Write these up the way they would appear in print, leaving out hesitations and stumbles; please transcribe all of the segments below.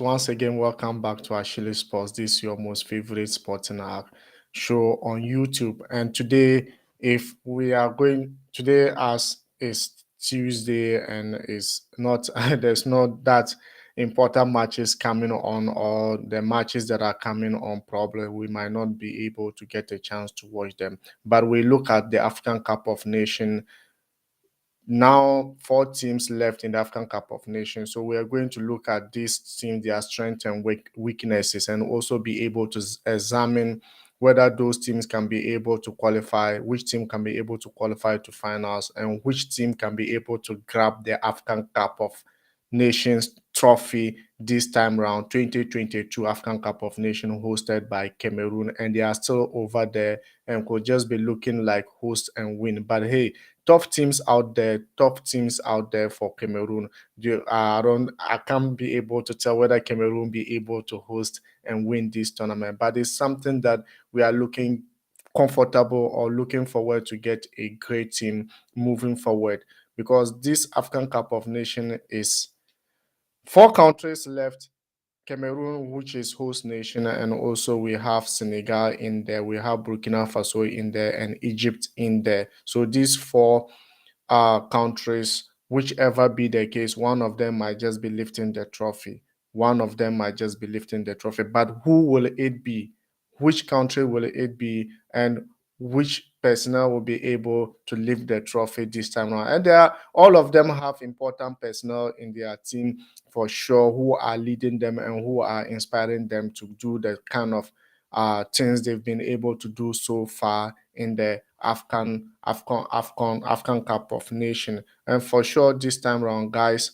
Once again, welcome back to Ashili Sports. This is your most favorite sporting show on YouTube. And today, if we are going today, as is Tuesday and is not there's not that important matches coming on, or the matches that are coming on, probably we might not be able to get a chance to watch them. But we look at the African Cup of Nations now. Four teams left in the African Cup of Nations. So we are going to look at these teams, their strengths and weaknesses, and also be able to examine whether those teams can be able to qualify, which team can be able to qualify to finals, and which team can be able to grab the African Cup of Nations trophy this time round. 2022 African Cup of Nations hosted by Cameroon, and they are still over there and could just be looking like host and win. But hey, tough teams out there for Cameroon. I can't be able to tell whether Cameroon be able to host and win this tournament, but it's something that we are looking comfortable or looking forward to get a great team moving forward, because this African Cup of Nations is four countries left. Cameroon, which is host nation, and also we have Senegal in there, we have Burkina Faso in there, and Egypt in there. So these four countries, whichever be the case, one of them might just be lifting the trophy. One of them might just be lifting the trophy. But who will it be? Which country will it be? And which personnel will be able to lift the trophy this time around? And all of them have important personnel in their team for sure, who are leading them and who are inspiring them to do the kind of things they've been able to do so far in the Afcon Cup of Nation. And for sure, this time around, guys,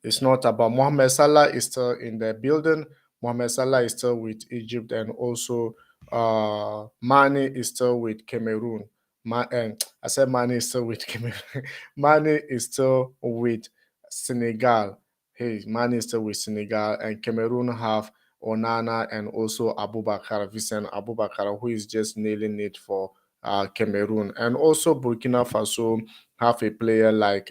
it's not about Mohamed Salah is still in the building. Mohamed Salah is still with Egypt, and also Mane is still with Cameroon. I said Mane is still with Cameroon. Mane is still with Senegal. Hey, Mane is still with Senegal, and Cameroon have Onana and also Abubakar, Vincent Abubakar, who is just nailing it for Cameroon. And also Burkina Faso have a player like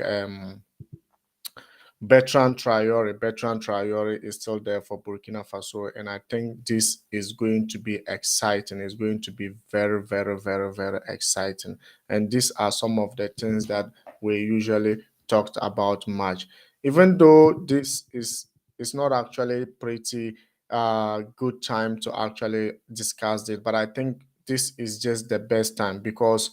Bertrand Traore is still there for Burkina Faso, and I think this is going to be exciting. It's going to be very, very, very, very exciting. And these are some of the things that we usually talked about much. Even though this is not actually pretty good time to actually discuss it, but I think this is just the best time, because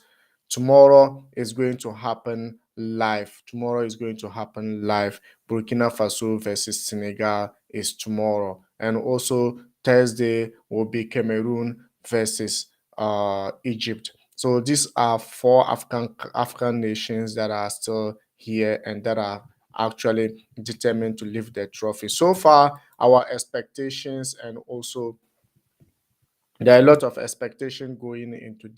tomorrow is going to happen live. Tomorrow is going to happen live. Burkina Faso versus Senegal is tomorrow. And also Thursday will be Cameroon versus Egypt. So these are four African nations that are still here and that are actually determined to lift the trophy. So far, our expectations, and also there are a lot of expectation going into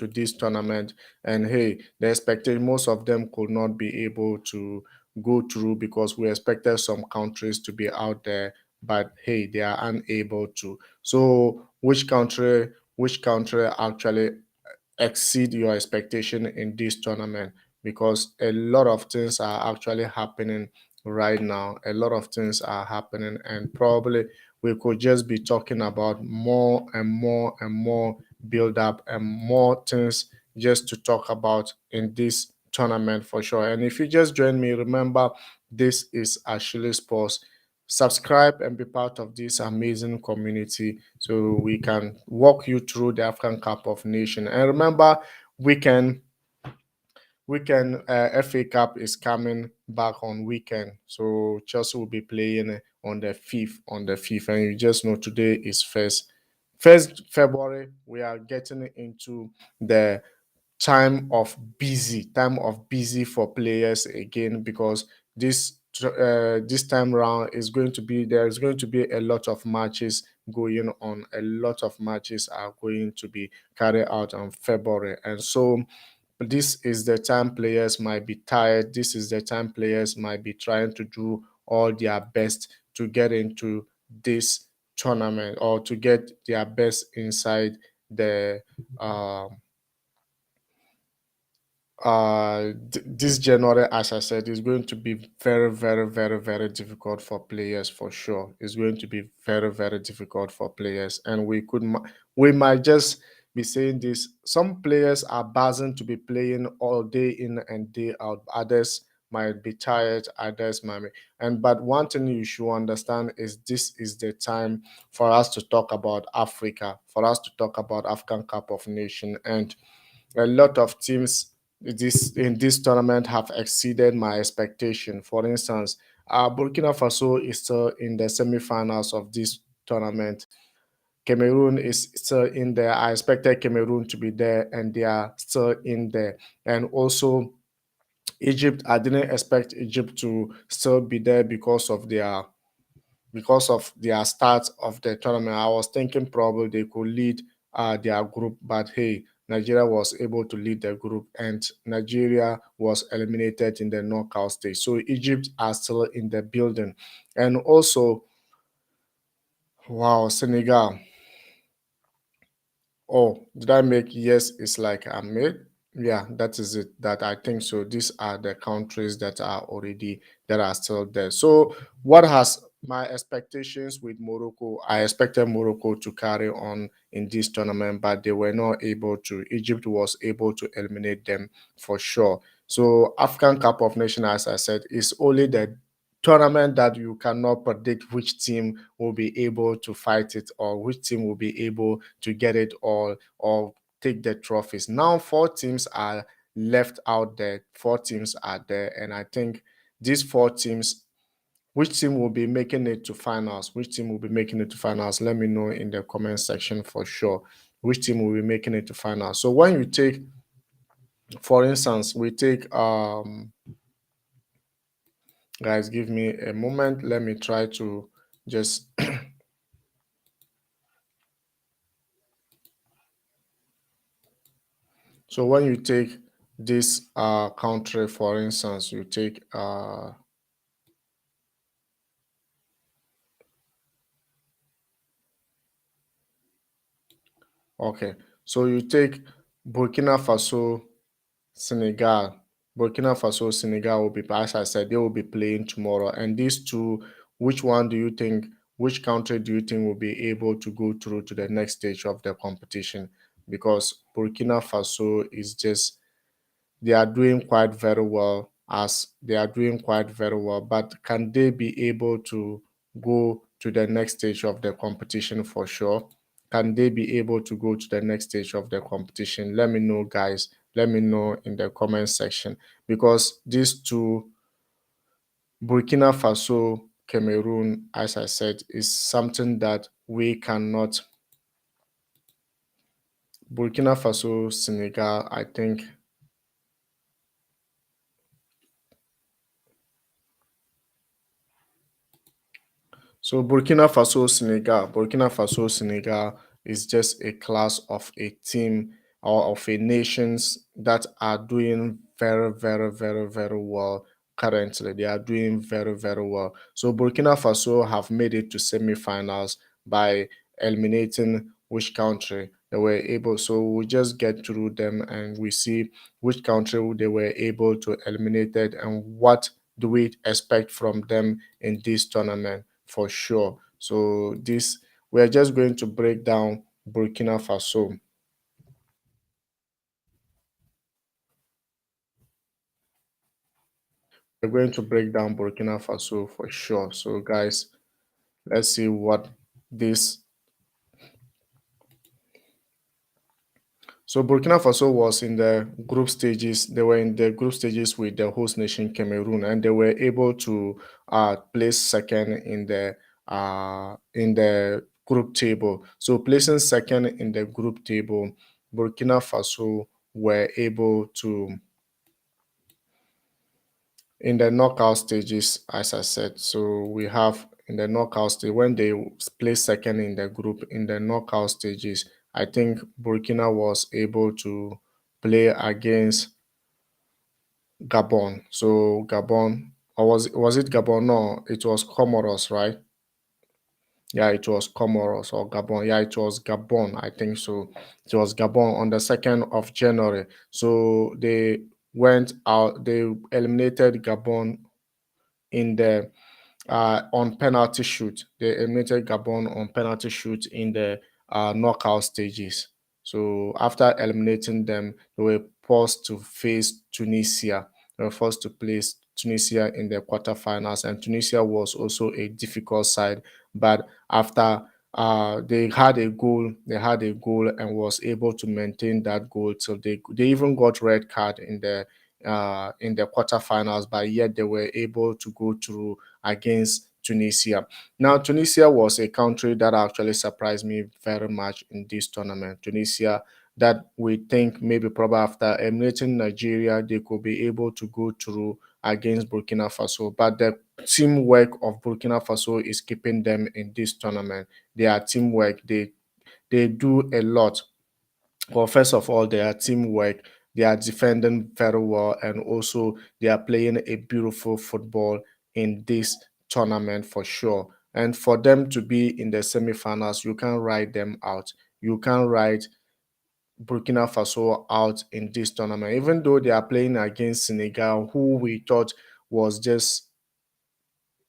this tournament. And hey, the expectation, most of them could not be able to go through, because we expected some countries to be out there, but hey, they are unable to. So which country actually exceed your expectation in this tournament? Because a lot of things are actually happening right now. A lot of things are happening, and probably we could just be talking about more and more and more build up and more things just to talk about in this tournament for sure. And if you just join me, remember, this is Ashili Sports. Subscribe and be part of this amazing community so we can walk you through the African Cup of Nations. And remember, weekend FA Cup is coming back on weekend. So Chelsea will be playing on the 5th. And you just know today is first February. We are getting into the time of busy for players again, because this time round there's going to be a lot of matches going on. A lot of matches are going to be carried out on February, and so this is the time players might be tired. This is the time players might be trying to do all their best to get into this tournament, or to get their best inside the this January, as I said, is going to be very, very, very, very difficult for players for sure. It's going to be very, very difficult for players, and we might just be saying this. Some players are buzzing to be playing all day in and day out. Others might be tired. Others might be, and but one thing you should understand is this is the time for us to talk about Africa, for us to talk about African Cup of Nations, and a lot of teams this in this tournament have exceeded my expectation. For instance, Burkina Faso is still in the semi-finals of this tournament. Cameroon is still in there. I expected Cameroon to be there, and they are still in there. And also Egypt, I didn't expect Egypt to still be there because of their start of the tournament. I was thinking probably they could lead their group, but hey, Nigeria was able to lead the group, and Nigeria was eliminated in the knockout stage. So Egypt are still in the building, and also, wow, Senegal. Oh, did I make yes? It's like I made. Yeah, that is it. That I think so. These are the countries that are already that are still there. So, what has my expectations with Morocco? I expected Morocco to carry on in this tournament, but they were not able to. Egypt was able to eliminate them for sure. So, African Cup of Nations, as I said, is only the tournament that you cannot predict which team will be able to fight it or which team will be able to get it all or take the trophies. Now, four teams are left out there. Four teams are there, and I think these four teams, which team will be making it to finals? Which team will be making it to finals? Let me know in the comment section for sure. Which team will be making it to finals? So when you take, for instance, we take guys, give me a moment. Let me try to just so when you take this country, for instance, you take okay, so you take Burkina Faso, Senegal. Burkina Faso, Senegal will be, as I said, they will be playing tomorrow. And these two, which one do you think, which country do you think will be able to go through to the next stage of the competition? Because Burkina Faso is just they are doing quite very well as they are doing quite very well, but can they be able to go to the next stage of the competition for sure? Can they be able to go to the next stage of the competition? Let me know, guys. Let me know in the comment section because these two, Burkina Faso, Cameroon, as I said, is something that we cannot. Burkina Faso, Senegal, I think. So Burkina Faso, Senegal is just a class of a team or of a nations that are doing very, very, very, very well currently. They are doing very, very well. So Burkina Faso have made it to semi-finals by eliminating which country they were able. So we just get through them and we see which country they were able to eliminate it and what do we expect from them in this tournament for sure. So this we're just going to break down Burkina Faso. We're going to break down Burkina Faso for sure. So guys, let's see what this. So Burkina Faso was in the group stages. They were in the group stages with the host nation Cameroon, and they were able to place second in the group table. So placing second in the group table, Burkina Faso were able to in the knockout stages, as I said. So we have in the knockout stage when they placed second in the group in the knockout stages. I think Burkina was able to play against Gabon. So Gabon, or was it Gabon? No, it was Comoros, right? Yeah, it was Comoros or Gabon. Yeah, it was Gabon. I think so. It was Gabon on the 2nd of January. So they went out. They eliminated Gabon in the on penalty shoot. They eliminated Gabon on penalty shoot in the knockout stages. So after eliminating them, they were forced to face Tunisia. They were forced to place Tunisia in the quarterfinals, and Tunisia was also a difficult side. But after they had a goal and was able to maintain that goal till they even got red card in the quarterfinals, but yet they were able to go through against Tunisia. Now, Tunisia was a country that actually surprised me very much in this tournament. Tunisia, that we think maybe probably after eliminating Nigeria, they could be able to go through against Burkina Faso. But the teamwork of Burkina Faso is keeping them in this tournament. Their teamwork, they do a lot. Well, first of all, their teamwork, they are defending very well, and also they are playing a beautiful football in this tournament for sure. And for them to be in the semifinals, you can write them out. You can write Burkina Faso out in this tournament, even though they are playing against Senegal, who we thought was just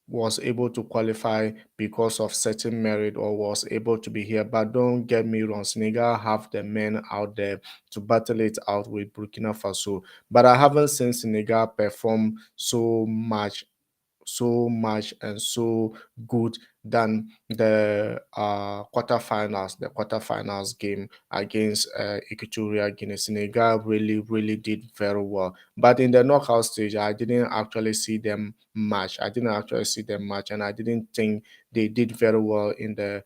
was able to qualify because of certain merit or was able to be here. But don't get me wrong, Senegal have the men out there to battle it out with Burkina Faso. But I haven't seen Senegal perform so much and so good than the quarterfinals game against Equatorial Guinea. Senegal really, really did very well. But in the knockout stage, I didn't actually see them match. I didn't actually see them match, and I didn't think they did very well in the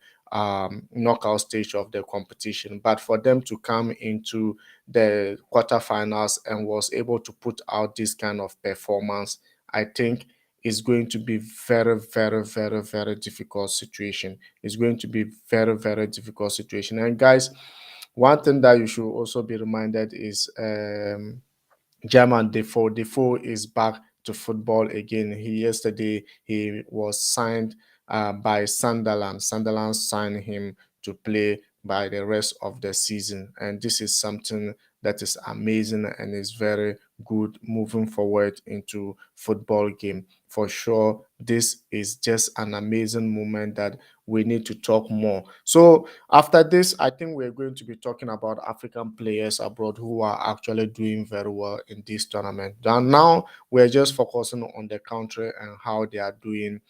knockout stage of the competition. But for them to come into the quarterfinals and was able to put out this kind of performance, I think is going to be very, very, very, very difficult situation. It's going to be very, very difficult situation. And guys, one thing that you should also be reminded is German Defoe. Defoe is back to football again. Yesterday he was signed by Sunderland. Sunderland signed him to play by the rest of the season, and this is something that is amazing and is very good moving forward into football game. For sure, this is just an amazing moment that we need to talk more. So after this, I think we're going to be talking about African players abroad who are actually doing very well in this tournament. And now we're just focusing on the country and how they are doing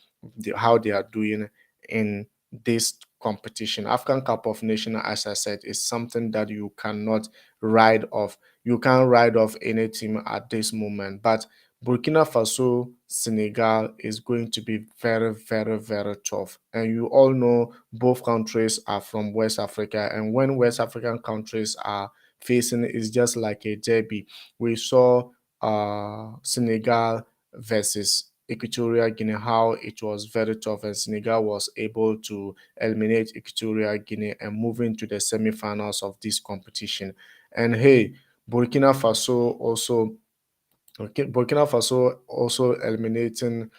in this competition. African Cup of Nations, as I said, is something that you cannot ride off. You can't ride off any team at this moment, but Burkina Faso, Senegal is going to be very, very, very tough. And you all know both countries are from West Africa. And when West African countries are facing, it's just like a derby. We saw Senegal versus Equatorial Guinea, how it was very tough, and Senegal was able to eliminate Equatorial Guinea and move into the semi-finals of this competition. And hey, Burkina Faso also Okay, Burkina Faso also eliminating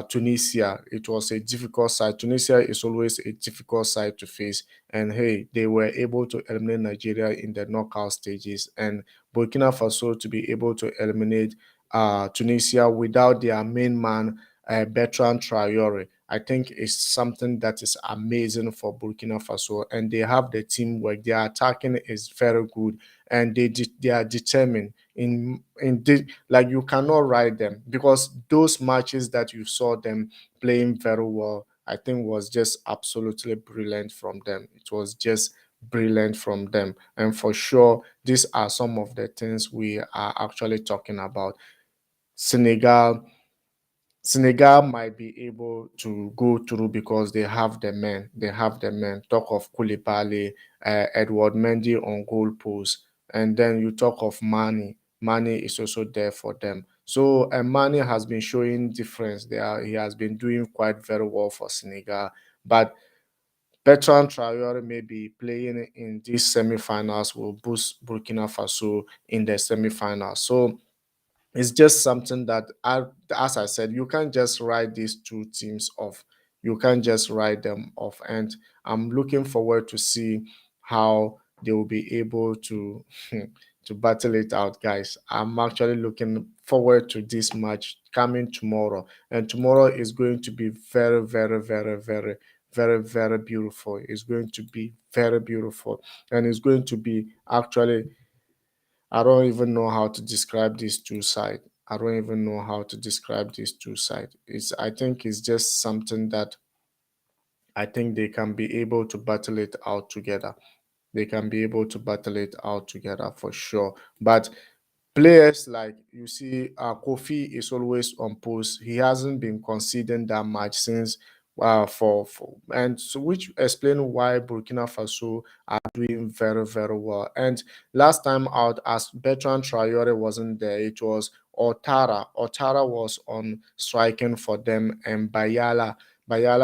Tunisia. It was a difficult side. Tunisia is always a difficult side to face. And hey, they were able to eliminate Nigeria in the knockout stages. And Burkina Faso to be able to eliminate Tunisia without their main man, Bertrand Traore. I think is something that is amazing for Burkina Faso. And they have the teamwork. Their attacking is very good. And they are determined like you cannot ride them, because those matches that you saw them playing very well, I think was just absolutely brilliant from them. It was just brilliant from them. And for sure, these are some of the things we are actually talking about. Senegal Senegal might be able to go through because they have the men. They have the men. Talk of Koulibaly, Edward Mendy on goalpost, and then you talk of Mane. Mane is also there for them. So and Mane has been showing difference. He has been doing quite very well for Senegal. But Bertrand Traore may be playing in these semi-finals will boost Burkina Faso in the semi-finals. So it's just something that, as I said, you can't just write these two teams off. You can't just write them off. And I'm looking forward to see how they will be able to to battle it out, guys. I'm actually looking forward to this match coming tomorrow, and tomorrow is going to be very, very, very, very, very, very beautiful. It's going to be very beautiful, and it's going to be actually, I don't even know how to describe these two sides. I don't even know how to describe these two sides. I think it's just something that I think they can be able to battle it out together. They can be able to battle it out together for sure. But players like you see, Kofi is always on post. He hasn't been conceding that much since for and so which explain why Burkina Faso are doing very, very well. And last time out, as Bertrand Traore wasn't there, it was Otara. Otara was on striking for them, and Bayala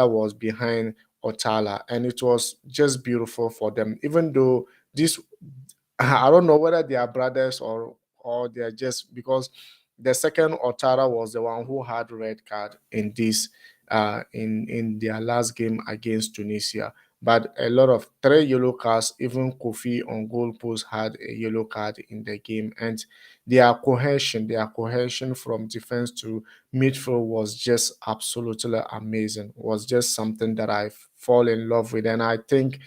was behind Otala, and it was just beautiful for them. Even though this, I don't know whether they are brothers or they're just because the second Otara was the one who had red card in this in their last game against Tunisia. But a lot of three yellow cards, even Kofi on Goalpost had a yellow card in the game, and their cohesion from defense to midfield was just absolutely amazing. Was just something that I fall in love with, and I think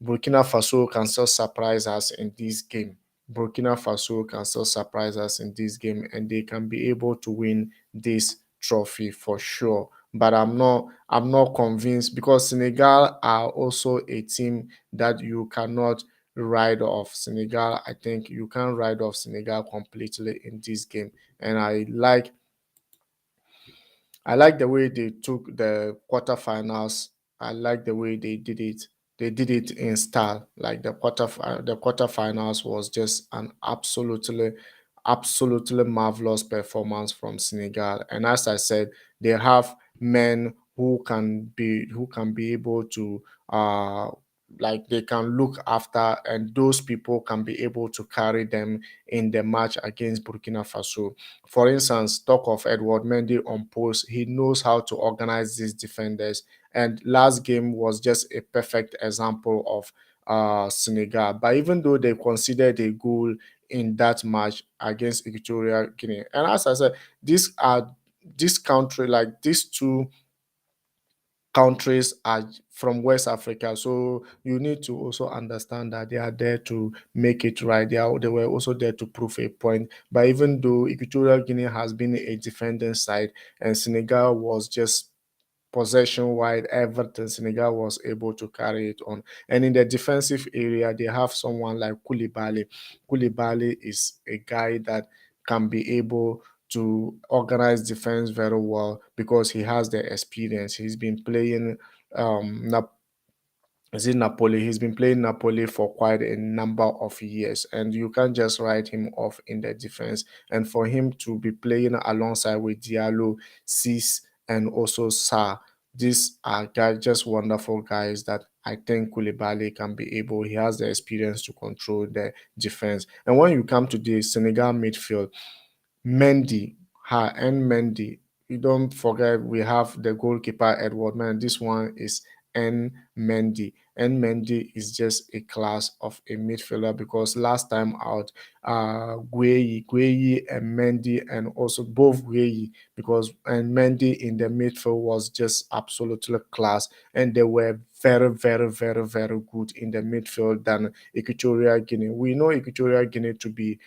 Burkina Faso can still surprise us in this game. Burkina Faso can still surprise us in this game, and they can be able to win this trophy for sure. But I'm not convinced because Senegal are also a team that you cannot ride off. Senegal, I think you can ride off Senegal completely in this game. And I like the way they took the quarterfinals. I like the way they did it. They did it in style. Like the quarterfinals was just an absolutely marvelous performance from Senegal. And as I said, they have men who can be able to like they can look after, and those people can be able to carry them in the match against Burkina Faso. For instance, talk of Edward Mendy on post, he knows how to organize these defenders. And last game was just a perfect example of Senegal. But even though they conceded a goal in that match against Equatorial Guinea, and as I said, these are this country, like these two countries are from West Africa. So you need to also understand that they are there to make it right. They were also there to prove a point. But even though Equatorial Guinea has been a defending side and Senegal was just possession wide, everything, Senegal was able to carry it on. And in the defensive area, they have someone like Koulibaly. Koulibaly is a guy that can be able to organize defense very well because he has the experience. He's been playing is it Napoli? He's been playing Napoli for quite a number of years, and you can't just write him off in the defense. And for him to be playing alongside with Diallo, Cis, and also Sa, these are guys, just wonderful guys that I think Koulibaly can be able. He has the experience to control the defense. And when you come to the Senegal midfield, Mendy, and Mendy. You don't forget we have the goalkeeper Edward Man. This one is N Mendy. N Mendy is just a class of a midfielder because last time out, Gueyi and Mendy, and also both Gueyi because and Mendy in the midfield was just absolutely class, and they were very, very, very, very good in the midfield than Equatorial Guinea. We know Equatorial Guinea to be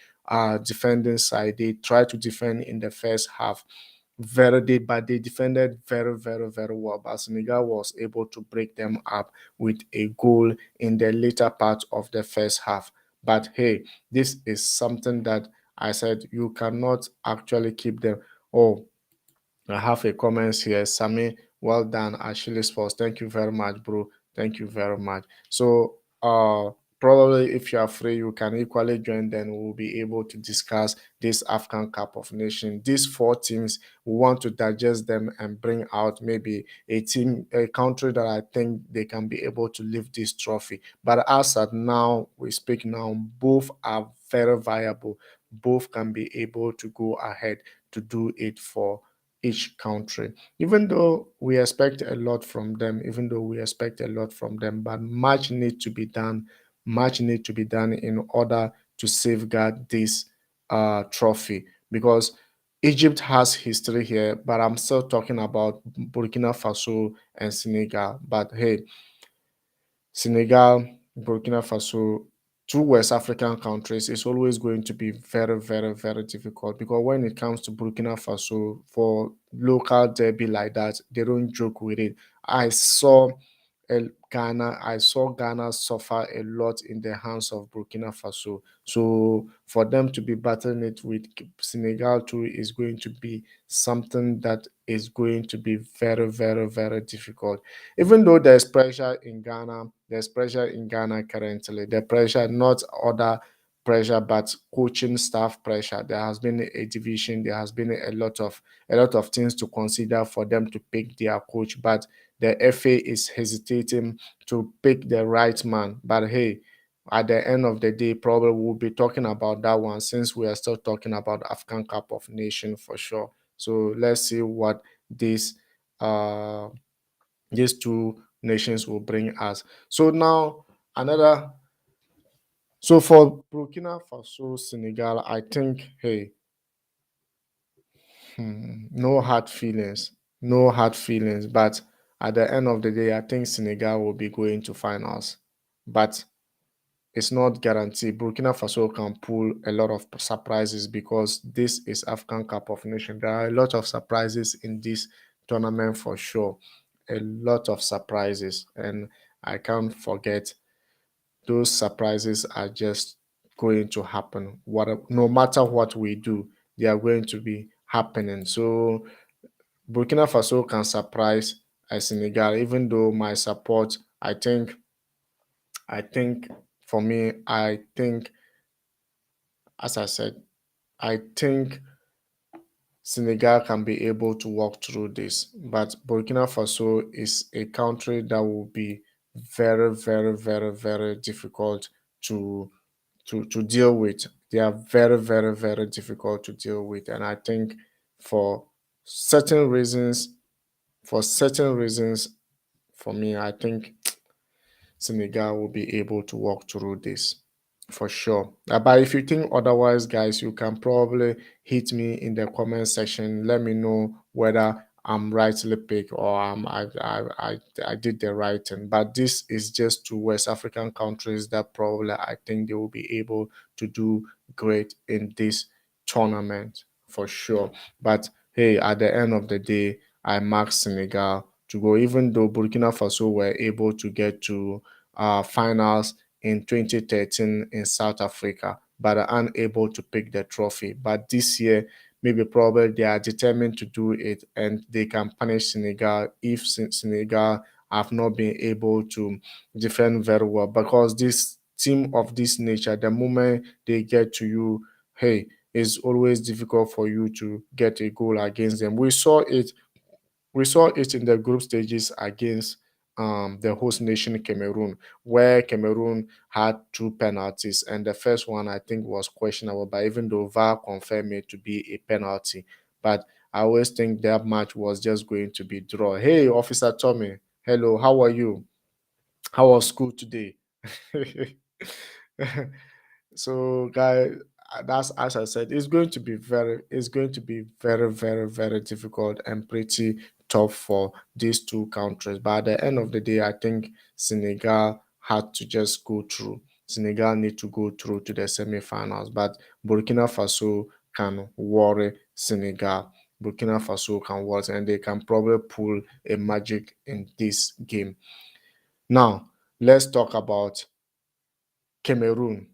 defending side. They tried to defend in the first half but they defended very, very, very well. But Senegal was able to break them up with a goal in the later part of the first half. But hey, this is something that I said you cannot actually keep them. Oh, I have a comments here. Sammy, well done. Ashili Sports. Thank you very much, bro. Thank you very much. So probably if you are free, you can equally join, then we'll be able to discuss this Afghan Cup of Nations. These four teams, we want to digest them and bring out maybe a country that I think they can be able to lift this trophy. But as at now, we speak now, both are very viable. Both can be able to go ahead to do it for each country. Even though we expect a lot from them, but much need to be done. Much need to be done in order to safeguard this trophy, because Egypt has history here, but I'm still talking about Burkina Faso and Senegal. But hey, Senegal, Burkina Faso, two West African countries is always going to be very, very, very difficult, because when it comes to Burkina Faso, for local derby like that, they don't joke with it. I saw Ghana suffer a lot in the hands of Burkina Faso. So for them to be battling it with Senegal too is going to be something that is going to be very, very, very difficult. Even though there's pressure in Ghana currently. The pressure, not other pressure, but coaching staff pressure. There has been a division. There has been a lot of things to consider for them to pick their coach. But the FA is hesitating to pick the right man. But hey, at the end of the day, probably we'll be talking about that one, since we are still talking about Afcon Cup of Nations for sure. So let's see what this uh these two nations will bring us. So now another so for Burkina Faso, Senegal, I think, hey, no hard feelings, no hard feelings. But at the end of the day, I think Senegal will be going to finals. But it's not guaranteed. Burkina Faso can pull a lot of surprises, because this is African Cup of Nations. There are a lot of surprises in this tournament for sure. A lot of surprises, and I can't forget, those surprises are just going to happen. No matter what we do, they are going to be happening. So Burkina Faso can surprise Senegal, even though my support, I think for me, I think, as I said, I think Senegal can be able to walk through this. But Burkina Faso is a country that will be very, very, very, very difficult to to deal with. They are very, very, very difficult to deal with. And I think for certain reasons, for certain reasons, for me, I think Senegal will be able to walk through this for sure. But if you think otherwise, guys, you can probably hit me in the comment section. Let me know whether I'm rightly picked, or I did the right thing. But this is just two West African countries that probably I think they will be able to do great in this tournament for sure. But hey, at the end of the day, I mark Senegal to go, even though Burkina Faso were able to get to finals in 2013 in South Africa, but are unable to pick the trophy. But this year, maybe probably they are determined to do it, and they can punish Senegal if Senegal have not been able to defend very well. Because this team of this nature, the moment they get to you, hey, it's always difficult for you to get a goal against them. We saw it in the group stages against the host nation Cameroon, where Cameroon had two penalties, and the first one I think was questionable, but even though VAR confirmed it to be a penalty, but I always think that match was just going to be draw. Hey, Officer Tommy, hello, how are you? How was school today? So, guys, that's, as I said, it's going to be very, very, very difficult and pretty tough for these two countries. But at the end of the day, I think Senegal had to just go through. Senegal need to go through to the semi-finals, but Burkina Faso can worry Senegal. Burkina Faso can worry, and they can probably pull a magic in this game. Now, let's talk about Cameroon,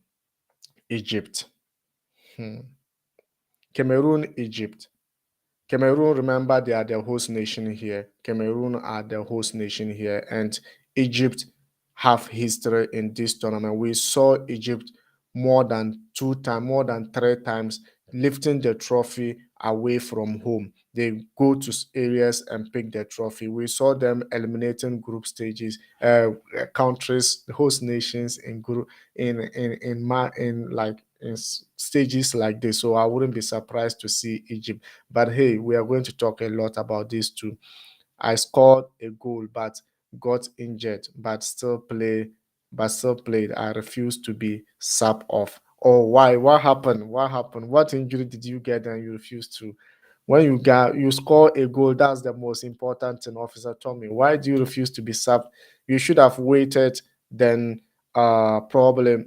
Egypt. Hmm. Cameroon, Egypt. Cameroon, remember, they are the host nation here. Cameroon are the host nation here, and Egypt have history in this tournament. We saw Egypt more than two times, more than three times, lifting the trophy away from home. They go to areas and pick the trophy. We saw them eliminating group stages, countries, host nations in group in like in stages like this. So I wouldn't be surprised to see Egypt. But hey, we are going to talk a lot about this too. I scored a goal, but got injured, but still played. I refuse to be sub off Oh, why? What happened? What happened? What injury did you get and you refused to? When you score a goal, that's the most important thing, Officer Tommy. Why do you refuse to be subbed? You should have waited, then probably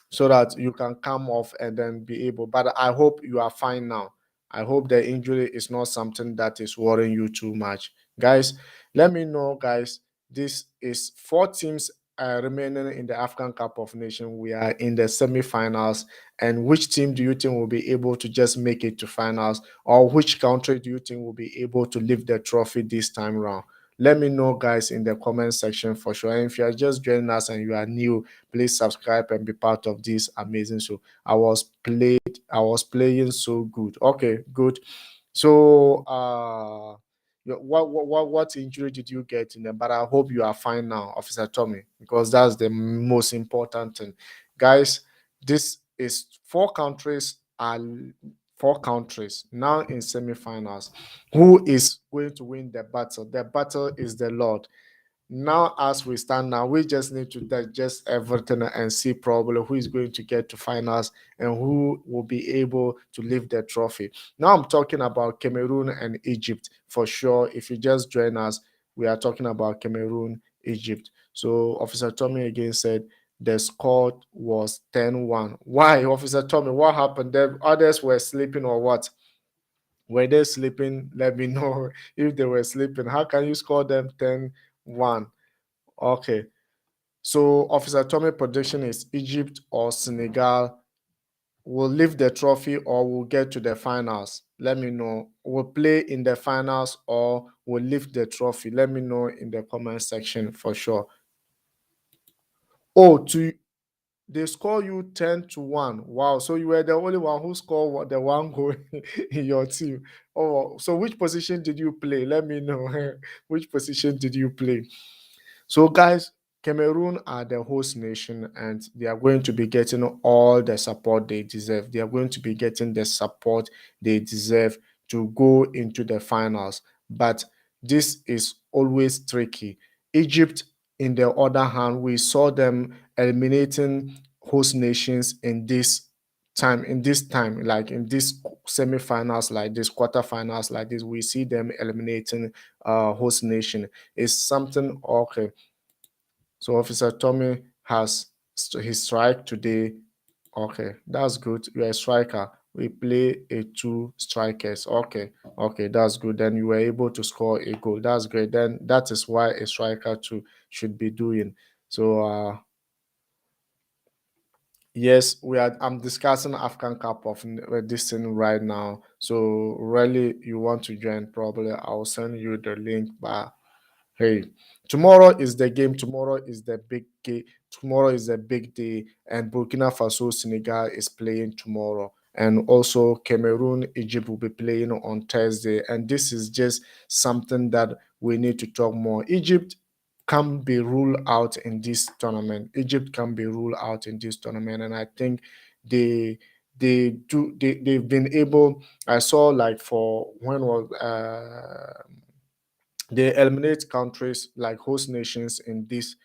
so that you can come off and then be able. But I hope you are fine now. I hope the injury is not something that is worrying you too much. Guys, let me know, guys. This is four teams remaining in the African Cup of Nations. We are in the semi-finals. And which team do you think will be able to just make it to finals? Or which country do you think will be able to lift the trophy this time round? Let me know, guys, in the comment section for sure. And if you are just joining us and you are new, please subscribe and be part of this amazing show. I was playing so good. Okay, good. So what injury did you get in them? But I hope you are fine now, Officer Tommy, because that's the most important thing. Guys, this is four countries now in semi-finals. Who is going to win the battle? The battle is the Lord. Now, as we stand now, we just need to digest everything and see probably who is going to get to finals and who will be able to lift the trophy. Now, I'm talking about Cameroon and Egypt for sure. If you just join us, we are talking about Cameroon, Egypt. So, Officer Tommy again said the score was 10-1. Why, Officer Tommy? What happened? The others were sleeping or what? Were they sleeping? Let me know if they were sleeping. How can you score them 10-1? Okay. So, Officer Tommy prediction is Egypt or Senegal will lift the trophy or will get to the finals. Let me know. Will play in the finals or will lift the trophy. Let me know in the comment section for sure. Oh, they score you 10-1. Wow. So you were the only one who scored the one goal in your team. Oh, so which position did you play? Let me know. Which position did you play? So, guys, Cameroon are the host nation and they are going to be getting all the support they deserve. They are going to be getting the support they deserve to go into the finals. But this is always tricky. Egypt, in the other hand, we saw them eliminating host nations in this time, like in this semi-finals, like this quarterfinals, like this, we see them eliminating host nation. It's something okay. So Officer Tommy has his strike today. Okay, that's good. You're a striker. We play a two strikers. Okay, okay, that's good. Then you were able to score a goal. That's great. Then that is why a striker too should be doing. So yes, we are. I'm discussing Afghan Cup of this thing right now. So really, you want to join? Probably I'll send you the link. But hey, tomorrow is the game. Tomorrow is the big game. Tomorrow is a big day, and Burkina Faso Senegal is playing tomorrow, and also Cameroon Egypt will be playing on Thursday. And this is just something that we need to talk more. Egypt can be ruled out in this tournament. Egypt can be ruled out in this tournament, and I think they they've been able. I saw like for when was they eliminate countries like host nations in this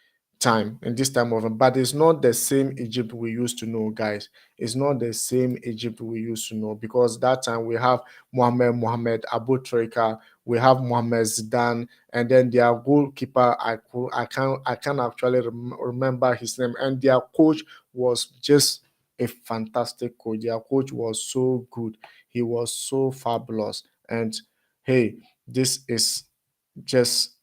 time of, but it's not the same Egypt we used to know, guys. It's not the same Egypt we used to know, because that time we have Mohamed Abu Trika, we have Mohamed Zidane, and then their goalkeeper, I can't actually remember his name, and their coach was just a fantastic coach. Their coach was so good, he was so fabulous. And hey, this is just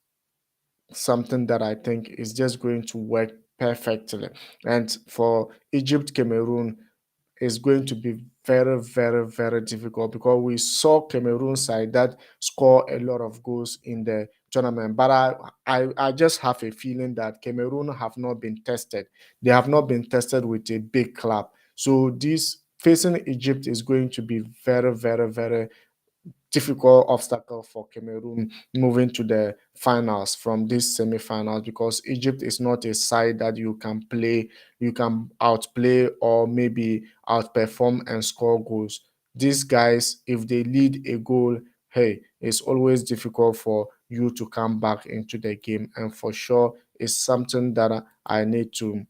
something that I think is just going to work perfectly. And for Egypt, Cameroon is going to be very, very, very difficult, because we saw Cameroon side that score a lot of goals in the tournament. But I just have a feeling that Cameroon have not been tested. They have not been tested with a big club. So this facing Egypt is going to be very, very, very difficult obstacle for Cameroon moving to the finals from this semi-finals, because Egypt is not a side that you can outplay or maybe outperform and score goals. These guys, if they lead a goal, hey, it's always difficult for you to come back into the game. And for sure, it's something that I need to.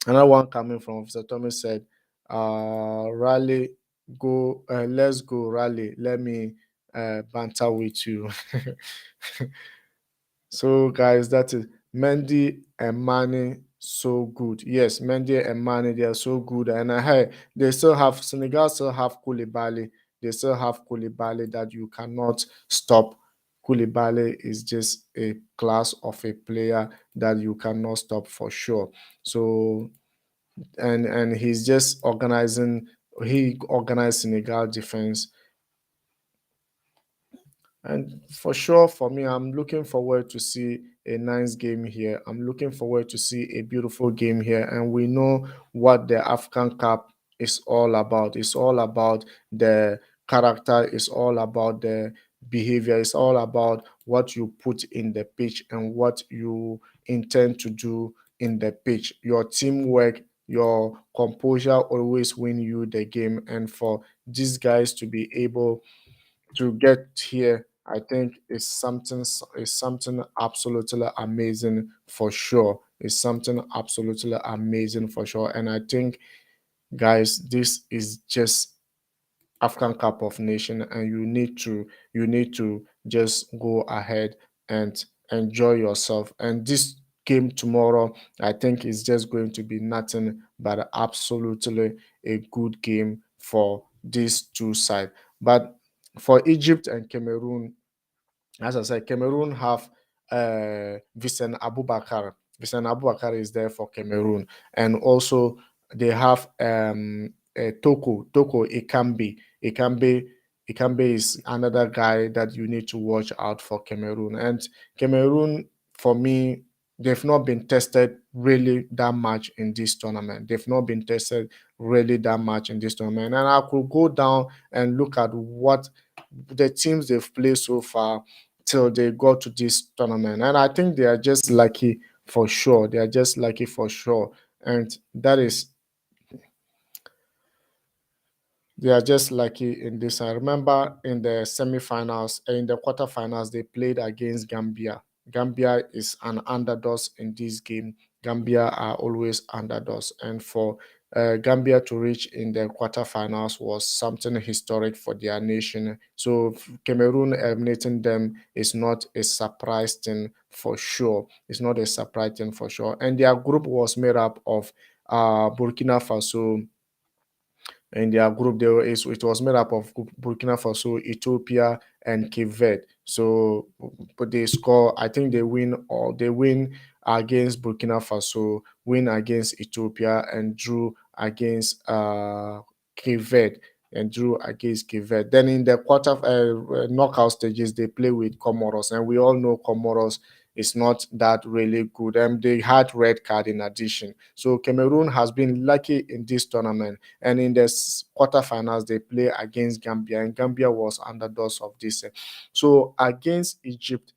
Another one coming from Officer Thomas said, Rally, go, let's go, Rally. Let me banter with you. So, guys, that is Mendy and Mane, so good. Yes, Mendy and Mane, they are so good. And they still have Senegal, still have Koulibaly. They still have Koulibaly that you cannot stop. Koulibaly is just a class of a player that you cannot stop for sure. So, and he's just organizing. He organized Senegal defense. And for sure, for me, I'm looking forward to see a nice game here. I'm looking forward to see a beautiful game here. And we know what the African Cup is all about. It's all about the character, it's all about the behavior, it's all about what you put in the pitch and what you intend to do in the pitch. Your teamwork, your composure always win you the game. And for these guys to be able to get here, I think is something absolutely amazing for sure. It's something absolutely amazing for sure. And I think, guys, this is just African Cup of Nation, and you need to just go ahead and enjoy yourself. And this game tomorrow, I think, is just going to be nothing but absolutely a good game for these two sides. But for Egypt and Cameroon, as I said, Cameroon have Vincent Abubakar. Vincent Abubakar is there for Cameroon, and also they have Toko Ekambi. Ekambi is another guy that you need to watch out for Cameroon. And Cameroon, for me, they've not been tested really that much in this tournament. They've not been tested really that much in this tournament. And I could go down and look at what the teams they've played so far till they got to this tournament. And I think they are just lucky for sure. They are just lucky for sure. And that is, they are just lucky in this. I remember in the semifinals, in the quarterfinals, they played against Gambia. Gambia is an underdog in this game. Gambia are always underdogs, and for Gambia to reach in the quarterfinals was something historic for their nation. So Cameroon eliminating them is not a surprise thing for sure. It's not a surprise thing for sure. And their group was made up of Burkina Faso, in their group. It was made up of Burkina Faso, Ethiopia, and Cape Verde. So, but they score. I think they win against Burkina Faso, win against Ethiopia, and drew against Cape Verde. And drew against Cape Verde. Then in the knockout stages, they play with Comoros, and we all know Comoros is not that really good. And they had red card in addition. So Cameroon has been lucky in this tournament, and in the quarterfinals they play against Gambia, and Gambia was underdogs of this. So against Egypt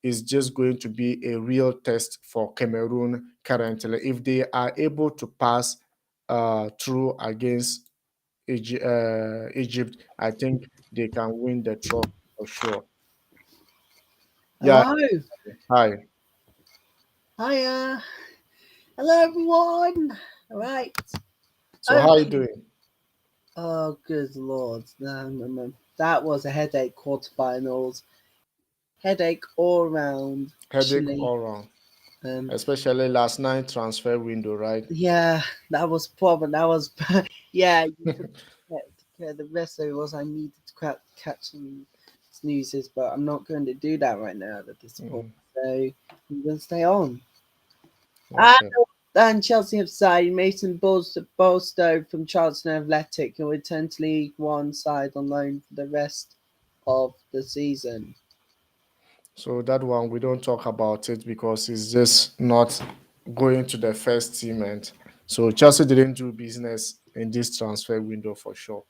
is just going to be a real test for Cameroon currently. If they are able to pass through against Egypt, I think they can win the trophy for sure. Yeah. Hello. Hi. Hiya. Hello, everyone. All right. So how are you Okay. doing? Oh, good lord. No, no, no. That was a headache quarterfinals. Headache all around, Headache actually. all around, Um, especially last night transfer window, right? yeah, that was problem. That was, yeah, you could get the rest of it was I needed to catch some snoozes, but I'm not going to do that right now at this point. Mhm. So I'm going to stay on. Okay. And Chelsea have signed Mason Bolstow from Charlton Athletic and will return to League One side on loan for the rest of the season. So that one we don't talk about it because it's just not going to the first team, and so Chelsea didn't do business in this transfer window for sure.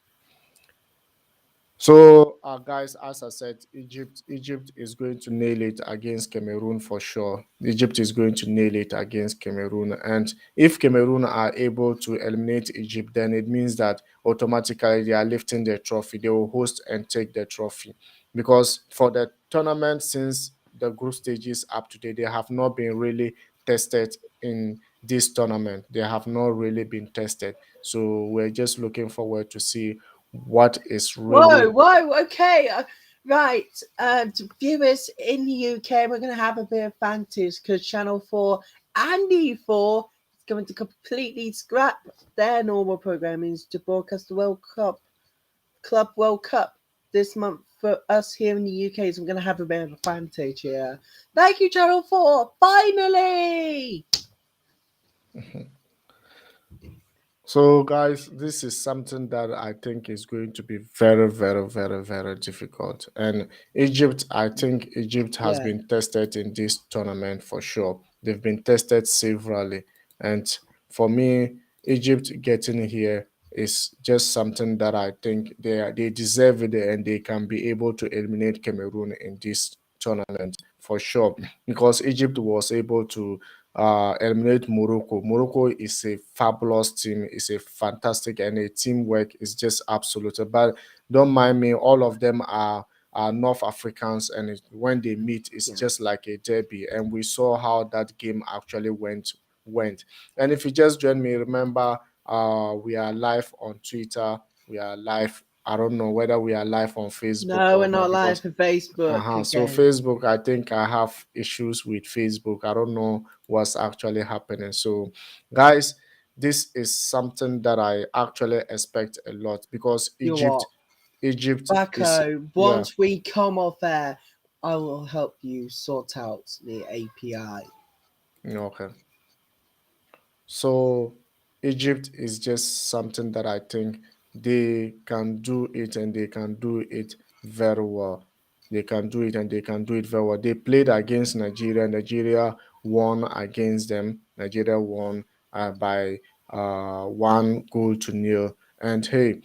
So, guys, as I said, Egypt is going to nail it against Cameroon for sure. Egypt is going to nail it against Cameroon, and if Cameroon are able to eliminate Egypt, then it means that automatically they are lifting the trophy. They will host and take the trophy, because for the tournament since the group stages up to date, they have not been really tested in this tournament. They have not really been tested. So we're just looking forward to see what is Whoa, really. whoa, okay. Right, to viewers in the UK, we're going to have a bit of banter because Channel 4 and E4 is going to completely scrap their normal programming to broadcast the World Cup, Club World Cup this month for us here in the UK. So we're going to have a bit of advantage here. Thank you, Channel 4. Finally! So, guys, this is something that I think is going to be very, very, very, very difficult. And Egypt, I think Egypt has Yeah. been tested in this tournament for sure. They've been tested severally. And for me, Egypt getting here is just something that I think they deserve it and they can be able to eliminate Cameroon in this tournament for sure. Because Egypt was able to eliminate Morocco. Morocco is a fabulous team. It's a fantastic and a teamwork is just absolute. But don't mind me, all of them are North Africans, and when they meet, it's Yeah. just like a derby. And we saw how that game actually went. And if you just join me, remember, we are live on Twitter. We are live. I don't know whether we are live on Facebook No, we're or not not live because for Facebook so again. Facebook, I think I have issues with Facebook. I don't know what's actually happening. So, guys, this is something that I actually expect a lot because You know what? Egypt is, Bacco, yeah, once we come off air, I will help you sort out the API. okay. So Egypt is just something that I think they can do it and they can do it very well. They can do it and they can do it very well. They played against Nigeria. Nigeria won against them. Nigeria won by 1 goal to nil. And hey,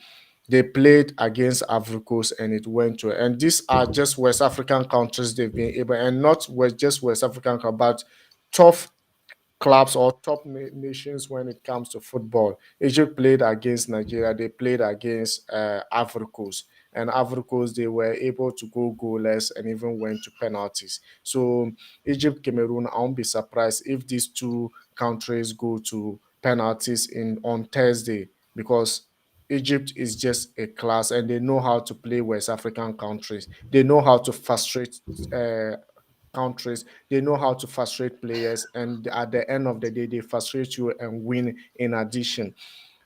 they played against Ivory Coast and it went to. And these are just West African countries they've been able, and not just West African, but tough clubs or top nations when it comes to football. Egypt played against Nigeria. They played against Ivory Coast. And Ivory Coast, they were able to go goalless and even went to penalties. So Egypt, Cameroon, I won't be surprised if these two countries go to penalties in on Thursday because Egypt is just a class and they know how to play West African countries. They know how to frustrate uh, countries. They know how to frustrate players, and at the end of the day, they frustrate you and win in addition.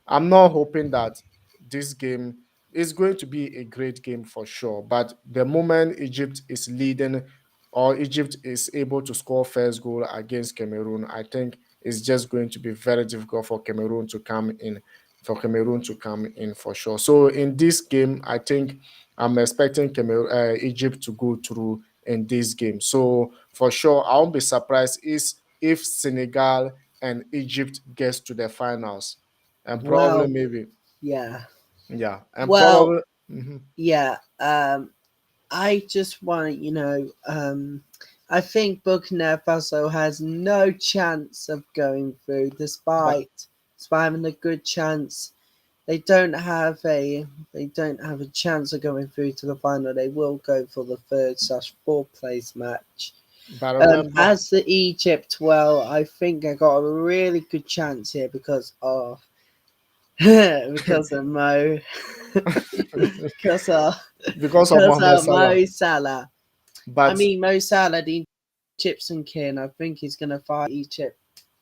I'm not hoping that this game is going to be a great game for sure, but the moment Egypt is leading or Egypt is able to score first goal against Cameroon, I think it's just going to be very difficult for Cameroon to come in. For Cameroon to come in for sure. So in this game, I think I'm expecting Egypt to go through in this game. So for sure, I won't be surprised is if Senegal and Egypt gets to the finals, and probably Well, maybe yeah. yeah, and Well, probably mhm. yeah. I just want to, I think Burkina Faso has no chance of going through, But despite having a good chance. They don't have a chance of going through to the final. They will go for the third/fourth place match. remember, As the Egypt, well, I think I got a really good chance here because of because of Mo, because of because of because Mohamed of Salah, Mo Salah. I but mean, Mo Salah, the Egyptian king. I think he's going to fight Egypt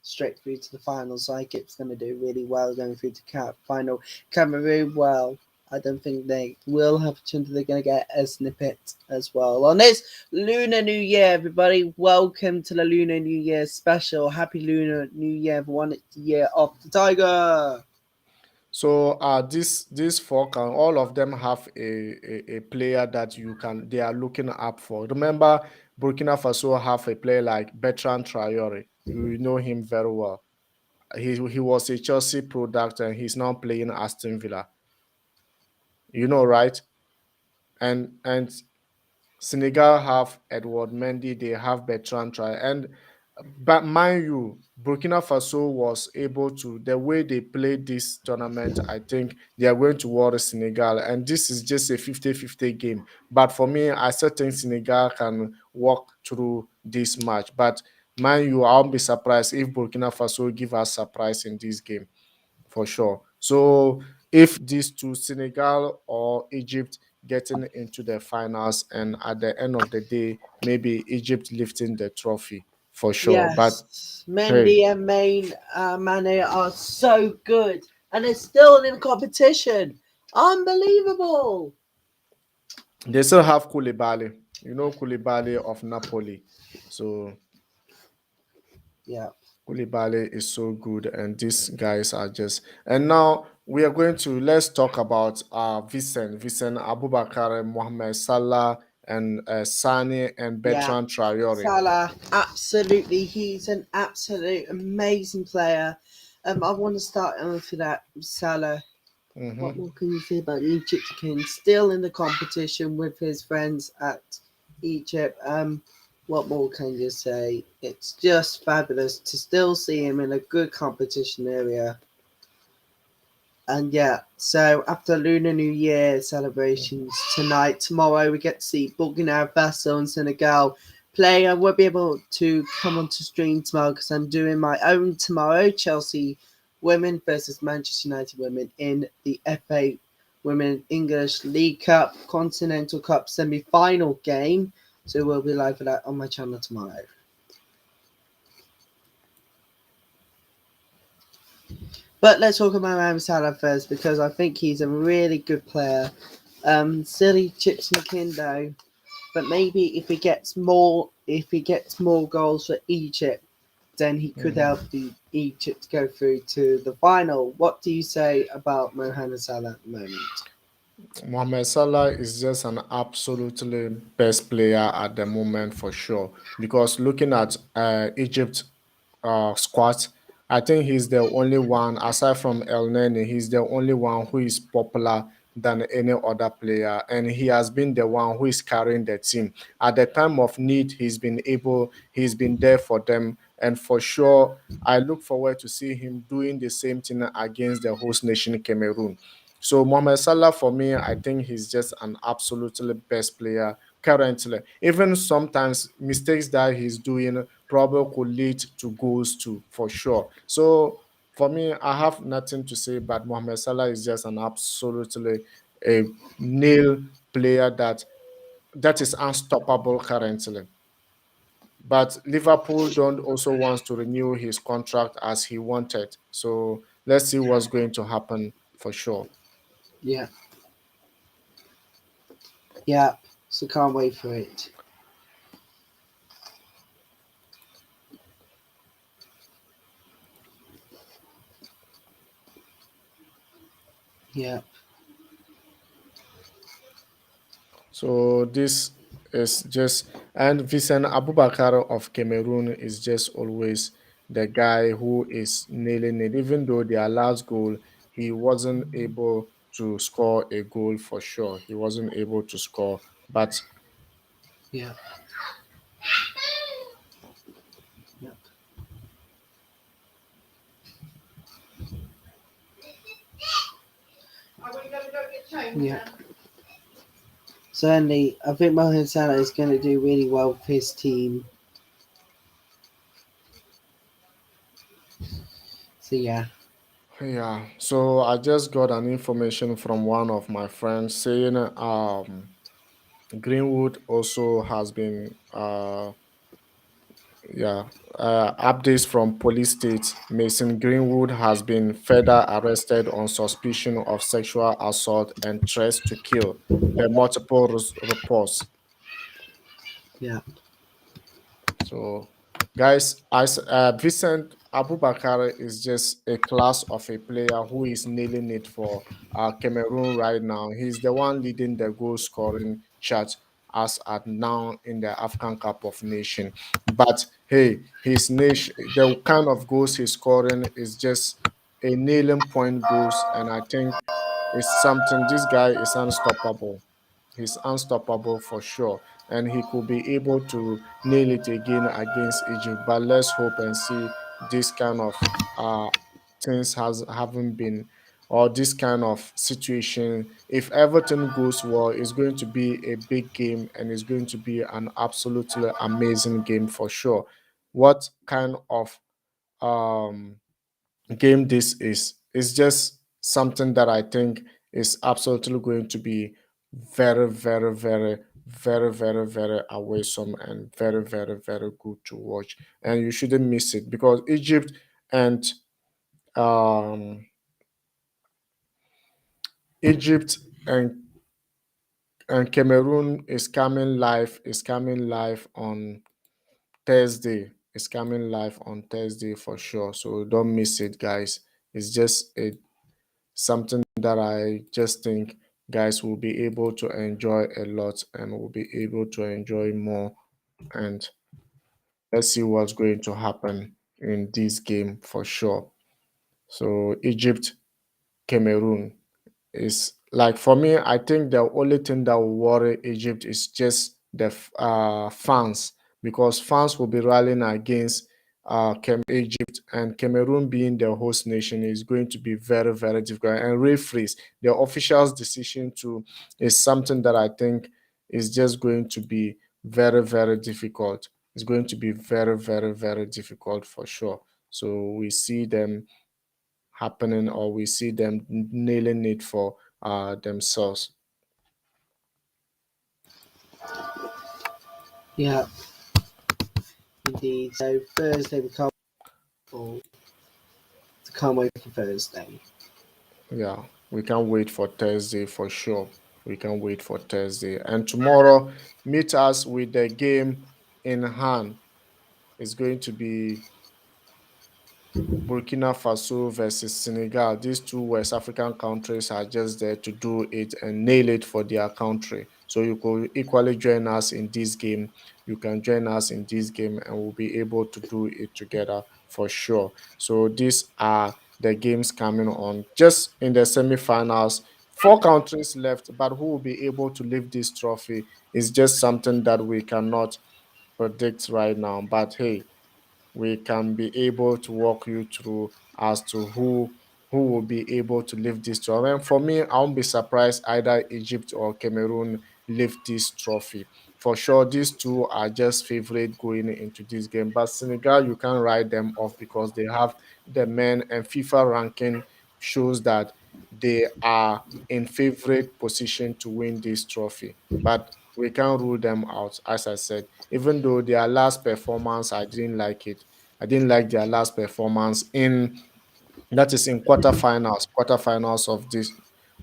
straight through to the final. So Egypt's going to do really well going through to final. Cameroon, well, I don't think they will have a chance. They're going to get a snippet as well. On this Lunar New Year, everybody, welcome to the Lunar New Year special. Happy Lunar New Year, everyone. It's the year of the tiger. so these four can all of them have a player that they are looking up for. Remember, Burkina Faso have a player like Bertrand Traore. You know him very well. He was a Chelsea product and he's now playing Aston Villa. You know, right? And Senegal have Edward Mendy, they have Bertrand Traore, and but mind you, Burkina Faso was able to the way they played this tournament. I think they are going to worry Senegal, and this is just a 50-50 game. But for me, I still think Senegal can walk through this match. But Man, you I'll be surprised if Burkina Faso give us surprise in this game for sure. So if these two, Senegal or Egypt, getting into the finals, and at the end of the day, maybe Egypt lifting the trophy for sure. But Yes, hey, Mendy and Mane are so good, and they're still in competition. Unbelievable. they still have Koulibaly, Koulibaly of Napoli. So Yeah, Koulibaly is so good, and these guys are just. And now we are going to let's talk about Vincent Abubakar, Mohamed Salah, and Sani and yeah. Bertrand Traore. Salah, absolutely. He's an absolute amazing player. I want to start off with that Salah. What Hmm. more can you say about the Egyptian? Still in the competition with his friends at Egypt. What more can you say? It's just fabulous to still see him in a good competition area. And yeah, so after Lunar New Year celebrations tonight, tomorrow we get to see Burkina Faso and Senegal play. I won't be able to come onto stream tomorrow because I'm doing my own tomorrow. Chelsea women versus Manchester United women in the FA Women English League Cup Continental Cup semi-final game. So we'll be live for that on my channel tomorrow. But let's talk about Mohamed Salah first because I think he's a really good player. Silly chips in the tin though, but maybe if he gets more goals for Egypt, then he could Hmm. help the Egypt go through to the final. What do you say about Mohamed Salah at the moment? Mohamed Salah is just an absolutely best player at the moment for sure. Because looking at Egypt squad, I think he's the only one, aside from El Neni, he's the only one who is popular than any other player. And he has been the one who is carrying the team. At the time of need, he's been there for them. And for sure, I look forward to see him doing the same thing against the host nation, Cameroon. So Mohamed Salah, for me, I think he's just an absolutely best player currently. Even sometimes mistakes that he's doing probably could lead to goals too, for sure. So for me, I have nothing to say, but Mohamed Salah is just an absolutely a nail player that is unstoppable currently. But Liverpool don't also wants to renew his contract as he wanted. So let's see what's going to happen for sure. Yeah, yeah. So can't wait for it. Yeah, So this is just, and Vincent Abubakar of Cameroon is just always the guy who is nailing it. Even though their last goal, he wasn't able to score a goal for sure. He wasn't able to score, but yeah, yeah. Yeah. Certainly, I think Mohamed Salah is going to do really well with his team. So yeah, yeah. So I just got an information from one of my friends saying Greenwood also has been Yeah. Updates from police state. Mason Greenwood has been further arrested on suspicion of sexual assault and threats to kill. The multiple reports. yeah, So, guys, Vincent Abubakar is just a class of a player who is nailing it for Cameroon right now. He's the one leading the goal scoring chart as at now in the Afcon Cup of Nation. But hey, his nation, the kind of goals he's scoring is just a nailing point goals, and I think it's something. This guy is unstoppable. He's unstoppable for sure, and he could be able to nail it again against Egypt. But let's hope and see this kind of uh things has haven't been, or this kind of situation. If everything goes well, it's going to be a big game, and it's going to be an absolutely amazing game for sure. what kind of um, game this is. It's just something that I think is absolutely going to be very, very, very, very, very, very awesome and very, very, very good to watch. And you shouldn't miss it because Egypt and um, Egypt and Cameroon is coming live on Thursday. It's coming live on Thursday for sure. So don't miss it, guys. It's just something that I just think guys will be able to enjoy a lot and will be able to enjoy more. And let's see what's going to happen in this game for sure. So Egypt, Cameroon. Is like for me, I think the only thing that will worry Egypt is just the fans because fans will be rallying against Egypt and Cameroon being the host nation is going to be very, very difficult. And referees, the officials' decision to is something that I think is just going to be very, very difficult. It's going to be very, very, very difficult for sure. So we see them happening or we see them nailing it for themselves. Yeah, indeed. So Thursday we can't wait to can't wait for Thursday. Yeah, we can't wait for Thursday for sure. We can wait for Thursday. And tomorrow, meet us with the game in hand. It's going to be Burkina Faso versus Senegal. These two West African countries are just there to do it and nail it for their country. So you could equally join us in this game. You can join us in this game and we'll be able to do it together for sure. So these are the games coming on just in the semi-finals. Four countries left, but who will be able to lift this trophy is just something that we cannot predict right now. But hey, we can be able to walk you through as to who will be able to lift this trophy. And for me, I won't be surprised either Egypt or Cameroon lift this trophy. For sure, these two are just favorite going into this game. But Senegal, you can't write them off because they have the men and FIFA ranking shows that they are in favorite position to win this trophy. But we can't rule them out, as I said. Even though their last performance, I didn't like it. I didn't like their last performance in that is in quarterfinals of this.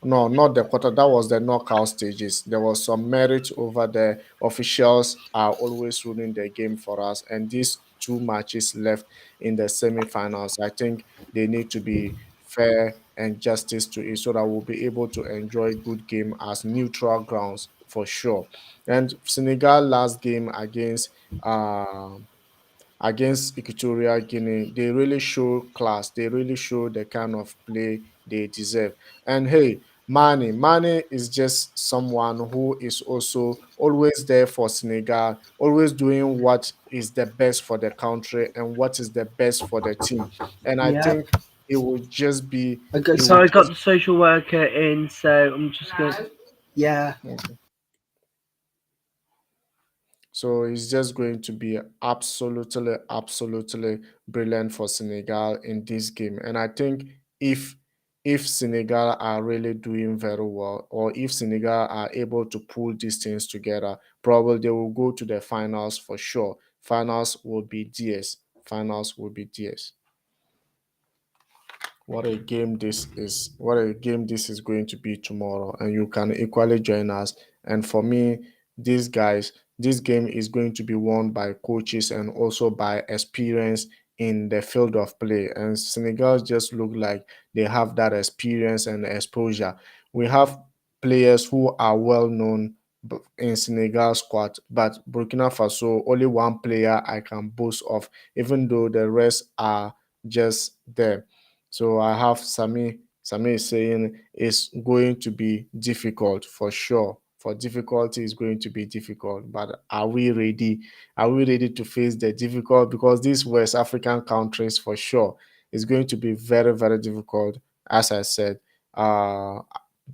No, not the quarter. That was the knockout stages. There was some merit over the officials are always ruling the game for us, and these two matches left in the semi-finals. I think they need to be fair and justice to it so that we'll be able to enjoy good game as neutral grounds for sure. And Senegal last game against Equatorial Guinea, they really show class. They really show the kind of play they deserve. And hey, Mane is just someone who is also always there for Senegal, always doing what is the best for the country and what is the best for the team. And I Yeah. think it would just be, it So would I got just the social worker in, so I'm just going. Yeah. okay. So it's just going to be absolutely, absolutely brilliant for Senegal in this game. And I think if if Senegal are really doing very well, or if Senegal are able to pull these things together, probably they will go to the finals for sure. Finals will be DS. Finals will be DS. What a game this is. What a game this is going to be tomorrow. And you can equally join us. And for me, these guys, this game is going to be won by coaches and also by experience in the field of play. And Senegal just look like they have that experience and exposure. We have players who are well known in Senegal squad, but Burkina Faso, only one player I can boast of, even though the rest are just there. So I have Sami. Sami is saying it's going to be difficult for sure. For difficulty is going to be difficult, but are we ready? Are we ready to face the difficult? Because these West African countries, for sure, is going to be very, very difficult. As I said, uh,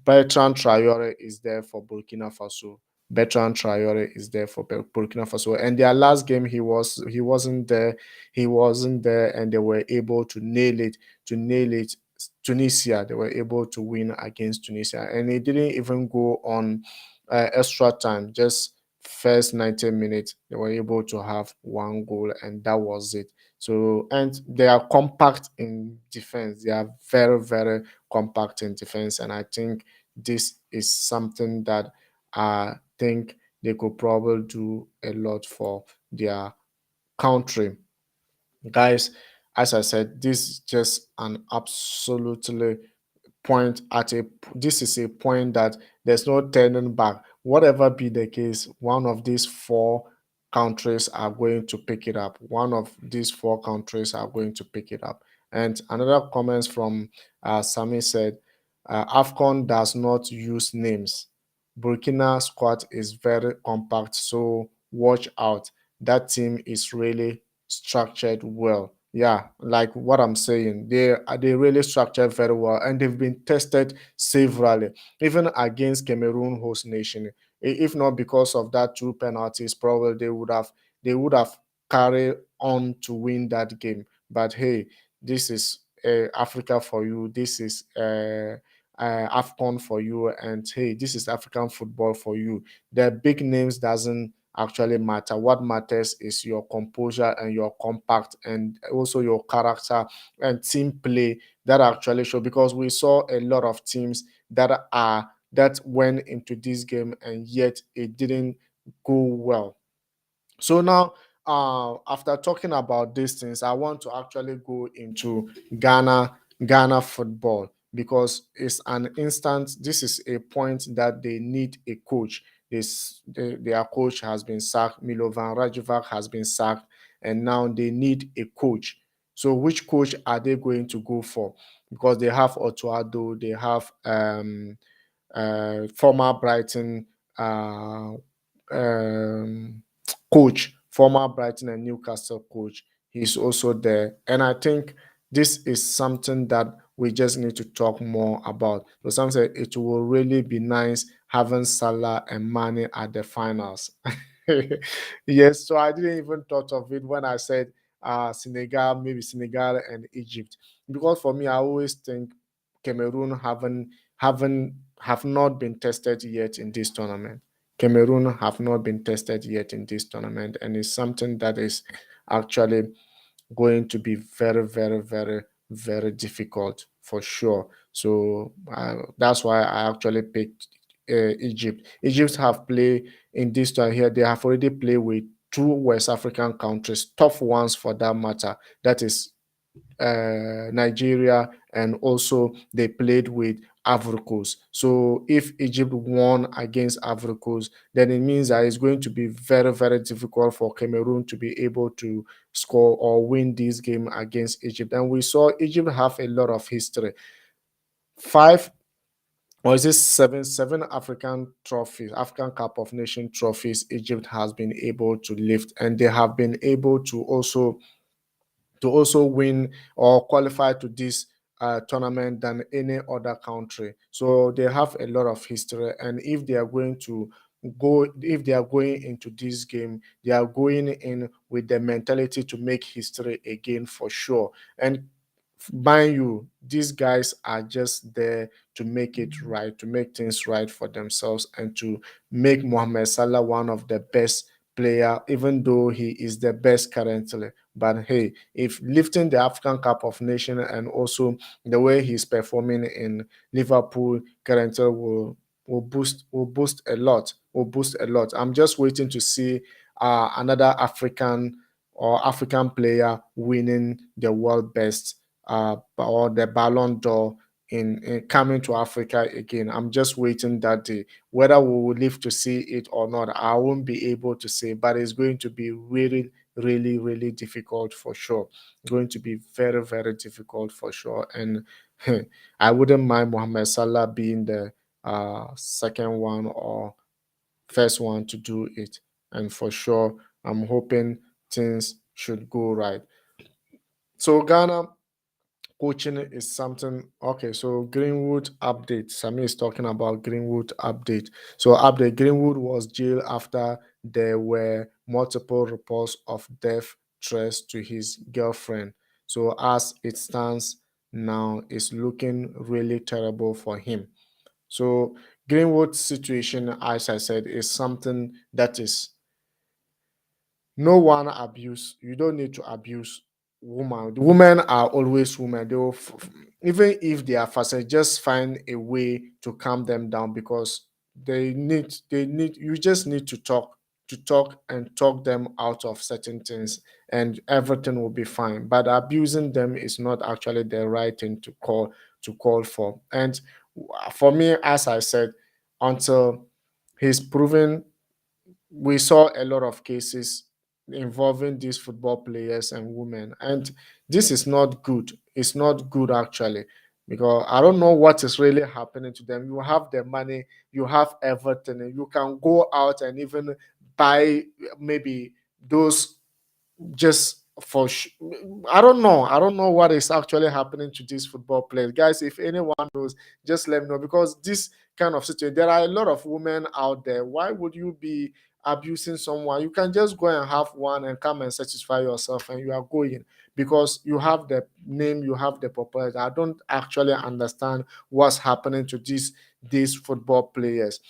Bertrand Traore is there for Burkina Faso. Bertrand Traore is there for Burkina Faso. And their last game, he wasn't there, and they were able to nail it. Tunisia, they were able to win against Tunisia, and it didn't even go on extra time. Just first 90 minutes, they were able to have one goal, and that was it. So, and they are compact in defense. They are very, very compact in defense, and I think this is something that I think they could probably do a lot for their country. Guys, as I said, this is just an absolutely point at a this is a point that there's no turning back. Whatever be the case, one of these four countries are going to pick it up. One of these four countries are going to pick it up. And another comments from Sami said, Afcon does not use names. Burkina squad is very compact, so watch out. That team is really structured well. Yeah, like what I'm saying, they really structured very well, and they've been tested severally, even against Cameroon, host nation. If not because of that two penalties, probably they would have carried on to win that game. But hey, this is Africa for you. This is Afcon for you, and hey, this is African football for you. The big names doesn't actually matter. What matters is your composure and your compact, and also your character and team play that actually show, because we saw a lot of teams that went into this game and yet it didn't go well. So now, after talking about these things, I want to actually go into Ghana football, because it's an instant. This is a point that they need a coach. Their coach has been sacked. Milovan Rajevac has been sacked, and now they need a coach. So which coach are they going to go for? Because they have Otuado, they have former Brighton uh, um, coach, former Brighton and Newcastle coach. He's also there. And I think this is something that we just need to talk more about. So some say it will really be nice having Salah and Mane at the finals. Yes, so I didn't even thought of it when I said Senegal, maybe Senegal and Egypt. Because for me, I always think Cameroon haven't have not been tested yet in this tournament. Cameroon have not been tested yet in this tournament, and it's something that is actually going to be very, very, very, very difficult for sure. So that's why I actually picked Egypt. Egypt have played in this tournament here. They have already played with two West African countries, tough ones for that matter. That is Nigeria, and also they played with Ivory Coast. So if Egypt won against Ivory Coast, then it means that it's going to be very, very difficult for Cameroon to be able to score or win this game against Egypt. And we saw Egypt have a lot of history. Five, or is it seven African trophies, African Cup of Nation trophies Egypt has been able to lift, and they have been able to also win or qualify to this tournament than any other country. So they have a lot of history, and if they are going into this game, they are going in with the mentality to make history again for sure. And mind you, these guys are just there to make it right, to make things right for themselves, and to make Mohamed Salah one of the best player, even though he is the best currently. But hey, if lifting the African Cup of Nations and also the way he's performing in Liverpool currently will boost a lot. I'm just waiting to see another African player winning the world best or the Ballon d'Or in coming to Africa again. I'm just waiting that day. Whether we will live to see it or not, I won't be able to say, but it's going to be really, really, really difficult for sure. Going to be very, very difficult for sure. And I wouldn't mind Mohamed Salah being the second one or first one to do it. And for sure, I'm hoping things should go right. So Ghana coaching is something. Okay, so Greenwood update. Sami is talking about Greenwood update. So update: Greenwood was jailed after there were multiple reports of death threats to his girlfriend. So as it stands now, it's looking really terrible for him. So Greenwood's situation, as I said, is something that is no one abuse. You don't need to abuse women. The women are always women. They will even if they are fasting, just find a way to calm them down, because they need you just need to talk and talk them out of certain things, and everything will be fine. But abusing them is not actually the right thing to call for. And for me, as I said, until he's proven, we saw a lot of cases involving these football players and women, and this is not good. It's not good actually, because I don't know what is really happening to them. You have the money, you have everything, and you can go out and even buy maybe those just I don't know what is actually happening to these football players. Guys, if anyone knows, just let me know, because this kind of situation, there are a lot of women out there. Why would you be abusing someone? You can just go and have one and come and satisfy yourself, and you are going because you have the name, you have the popularity. I don't actually understand what's happening to these football players.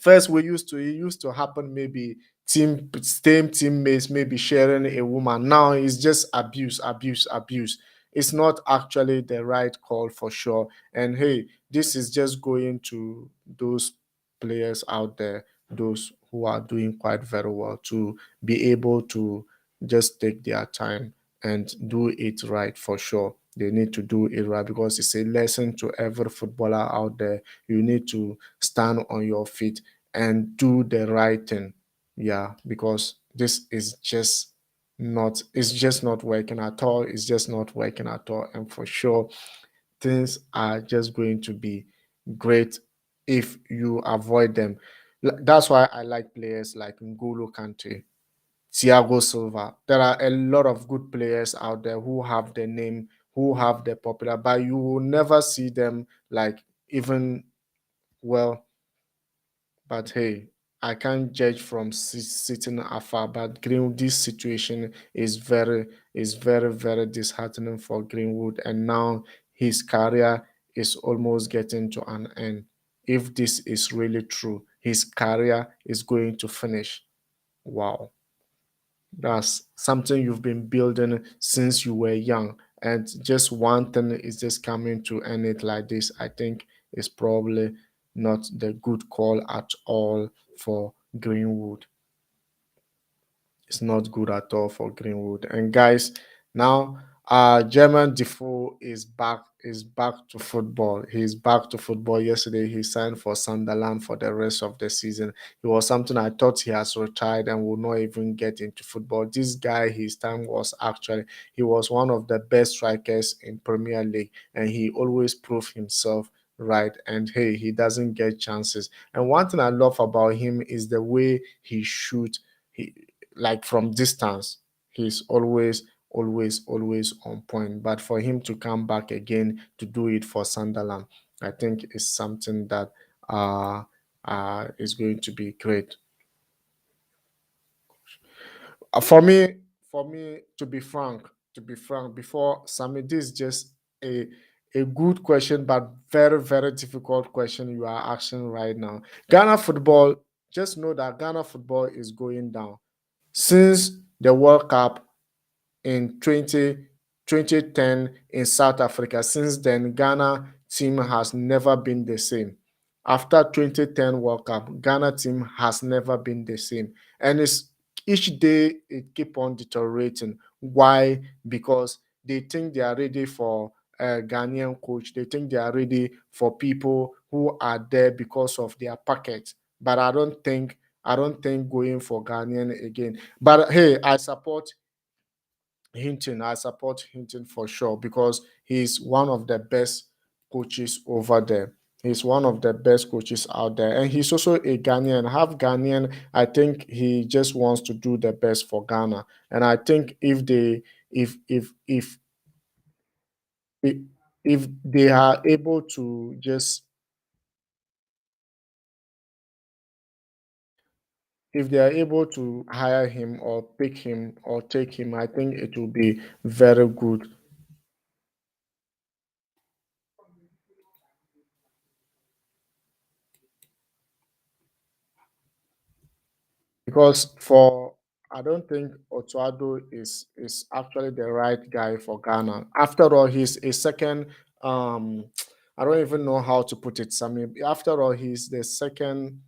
First, it used to happen, maybe same teammates maybe sharing a woman. Now it's just abuse, abuse, abuse. It's not actually the right call for sure. And hey, this is just going to those players out there, those who are doing quite very well, to be able to just take their time and do it right for sure. They need to do it right, because it's a lesson to every footballer out there. You need to stand on your feet and do the right thing. Yeah, because this is just not, it's just not working at all. It's just not working at all. And for sure, things are just going to be great if you avoid them. That's why I like players like N'Golo Kante, Thiago Silva. There are a lot of good players out there who have the name, who have the popular, but you will never see them like even, well, but hey, I can't judge from sitting afar. But Greenwood, this situation is very disheartening for Greenwood, and now his career is almost getting to an end. If this is really true, his career is going to finish. Wow, that's something you've been building since you were young, and just one thing is just coming to end it like this. I think is probably not the good call at all for Greenwood. It's not good at all for Greenwood. And guys, now German Defoe is back to football. He's back to football. Yesterday he signed for Sunderland for the rest of the season. It was something I thought he has retired and will not even get into football. This guy, his time was actually, he was one of the best strikers in Premier League, and he always proved himself right. And hey, he doesn't get chances. And one thing I love about him is the way he shoots. He, like from distance, he's always on point. But for him to come back again to do it for Sunderland, I think is something that uh is going to be great. For me, to be frank, before Sammy, this is just a good question, but very difficult question you are asking right now. Ghana football, just know that Ghana football is going down since the World Cup in 2010 in South Africa. Since then, Ghana team has never been the same. After 2010 World Cup, Ghana team has never been the same. And it's each day it keep on deteriorating. Why? Because they think they are ready for a Ghanaian coach. They think they are ready for people who are there because of their pocket. But I don't think going for Ghanaian again. But hey, I support Hinton for sure, because he's one of the best coaches over there. He's one of the best coaches out there. And he's also a Ghanaian, half Ghanaian. I think he just wants to do the best for Ghana. And I think if i- if they are able to just if they are able to hire him or pick him or take him, I think it will be very good. Because for I don't think Otuado is actually the right guy for Ghana. After all, he's a second. Um, I don't even know how to put it, Sammy. After all, he's the second.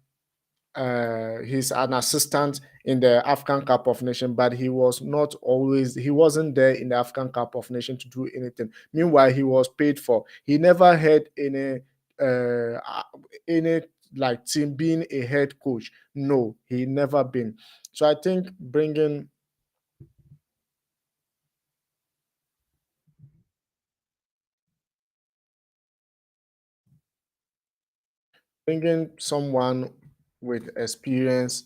He's an assistant in the Afghan Cup of Nations, but he was not always. He wasn't there in the Afghan Cup of Nations to do anything. Meanwhile, he was paid for. He never had uh, any like team being a head coach. No, he never been. So I think bringing someone with experience,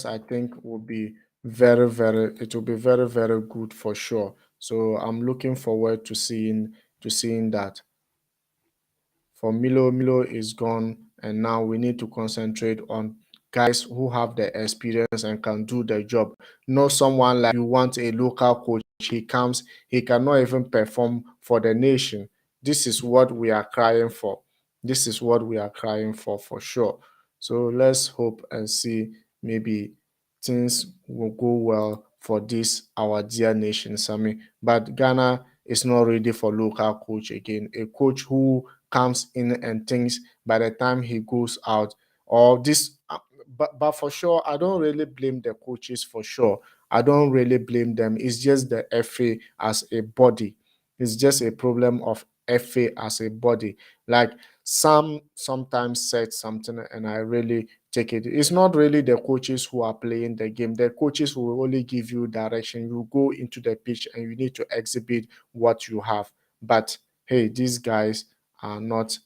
I think will be it will be very very good for sure. So I'm looking forward to seeing that. For Milo is gone, and now we need to concentrate on guys who have the experience and can do the job. Not someone like you want a local coach. He comes, he cannot even perform for the nation. This is what we are crying for. This is what we are crying for sure. So let's hope and see maybe things will go well for this our dear nation, Sammy. But Ghana is not ready for local coach again. A coach who comes in and thinks by the time he goes out or this but for sure I don't really blame the coaches for sure. I don't really blame them. It's just the FA as a body. It's just a problem of FA as a body. Like some sometimes said something and I really take it. It's not really the coaches who are playing the game. The coaches will only give you direction. You go into the pitch and you need to exhibit what you have. But hey, these guys are not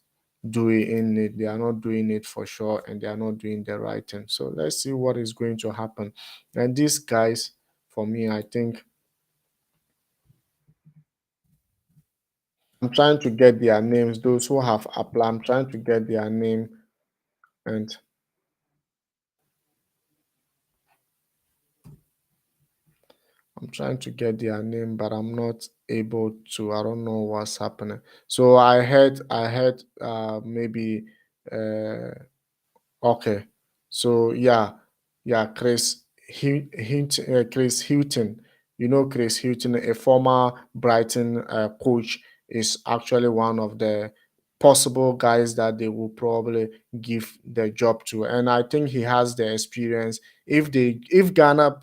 doing it. They are not doing it for sure, and they are not doing the right thing. So let's see what is going to happen. And these guys, for me, I think I'm trying to get their names. Those who have applied, I'm trying to get their name, and I'm trying to get their name, but I'm not able to. I don't know what's happening. So I heard maybe uh okay. So yeah, Chris Hilton. You know Chris Hilton, a former Brighton coach, is actually one of the possible guys that they will probably give the job to, and I think he has the experience. If Ghana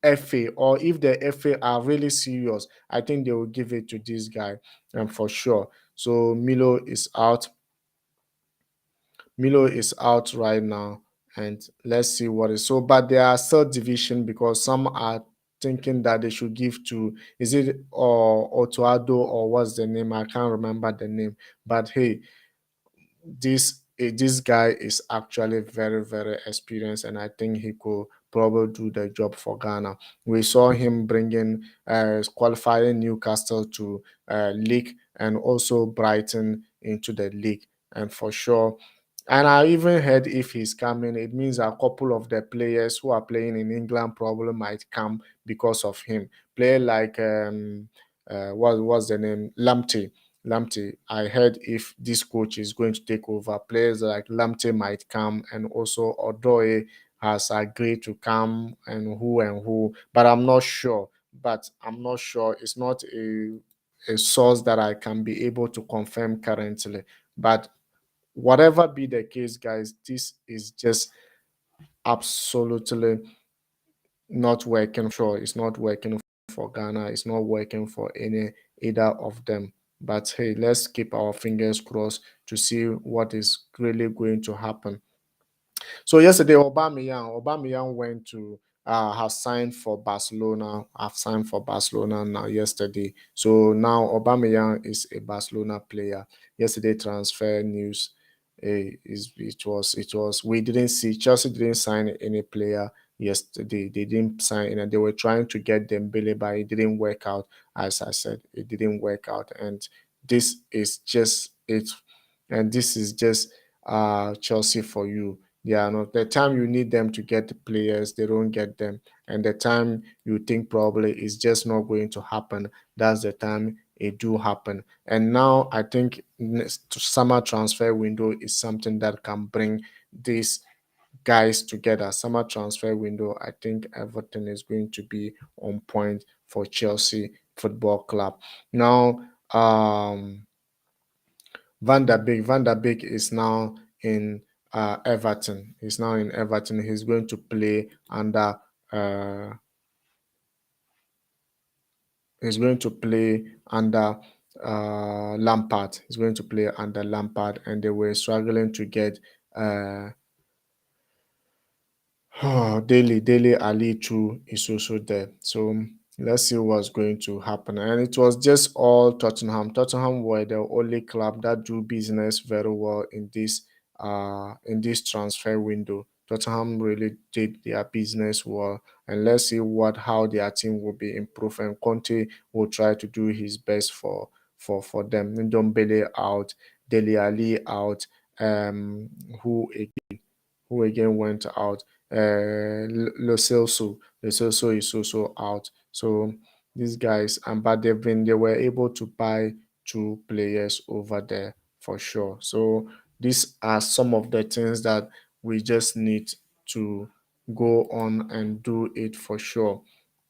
FA or if the FA are really serious, I think they will give it to this guy, and for sure. So Milo is out right now, and let's see what is so. But there are still division because some are thinking that they should give to is it or Otoado or what's the name? I can't remember the name. But hey, this guy is actually very very experienced, and I think he could probably do the job for Ghana. We saw him bringing qualifying Newcastle to league and also Brighton into the league, and for sure. And I even heard if he's coming, it means a couple of the players who are playing in England probably might come because of him. Player like what was the name, Lamptey. I heard if this coach is going to take over, players like Lamptey might come, and also Odoye has agreed to come, and who. But I'm not sure. But I'm not sure. It's not a source that I can be able to confirm currently. But whatever be the case, guys, this is just absolutely not working. Sure, it's not working for Ghana. It's not working for any either of them. But hey, let's keep our fingers crossed to see what is really going to happen. So yesterday, Aubameyang went to has signed for Barcelona. Have signed for Barcelona now yesterday. So now Aubameyang is a Barcelona player. Yesterday transfer news. It was we didn't see Chelsea didn't sign any player yesterday. They didn't sign, and they were trying to get Dembele, but it didn't work out. As I said, it didn't work out, and this is just it. And this is just Chelsea for you. They are not the time you need them to get the players, they don't get them. And the time you think probably is just not going to happen, that's the time it do happen. And now I think next summer transfer window is something that can bring these guys together. Summer transfer window, I think everything is going to be on point for Chelsea Football Club. Now, Van der Beek is now in Everton. He's now in Everton. He's going to play under. Uh, he's going to play under Lampard. He's going to play under Lampard, and they were struggling to get uh, Daily Ali too is also there. So let's see what's going to happen. And it was just all Tottenham. Tottenham were the only club that do business very well in this transfer window. Tottenham really did their business well, and let's see what how their team will be improved. And Conte will try to do his best for them. Ndombele out, Dele Ali out, who again went out. Lo Celso, is also out. So these guys, but they were able to buy two players over there for sure. So these are some of the things that we just need to go on and do it for sure.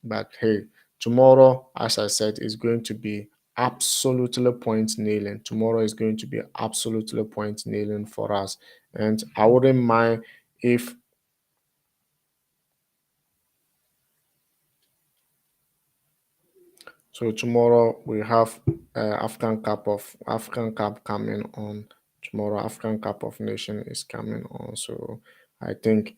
But hey, tomorrow, as I said, is going to be absolutely point nailing. Tomorrow is going to be absolutely point nailing for us. And I wouldn't mind if so. Tomorrow we have African Cup coming on. Tomorrow African Cup of Nation is coming on. So I think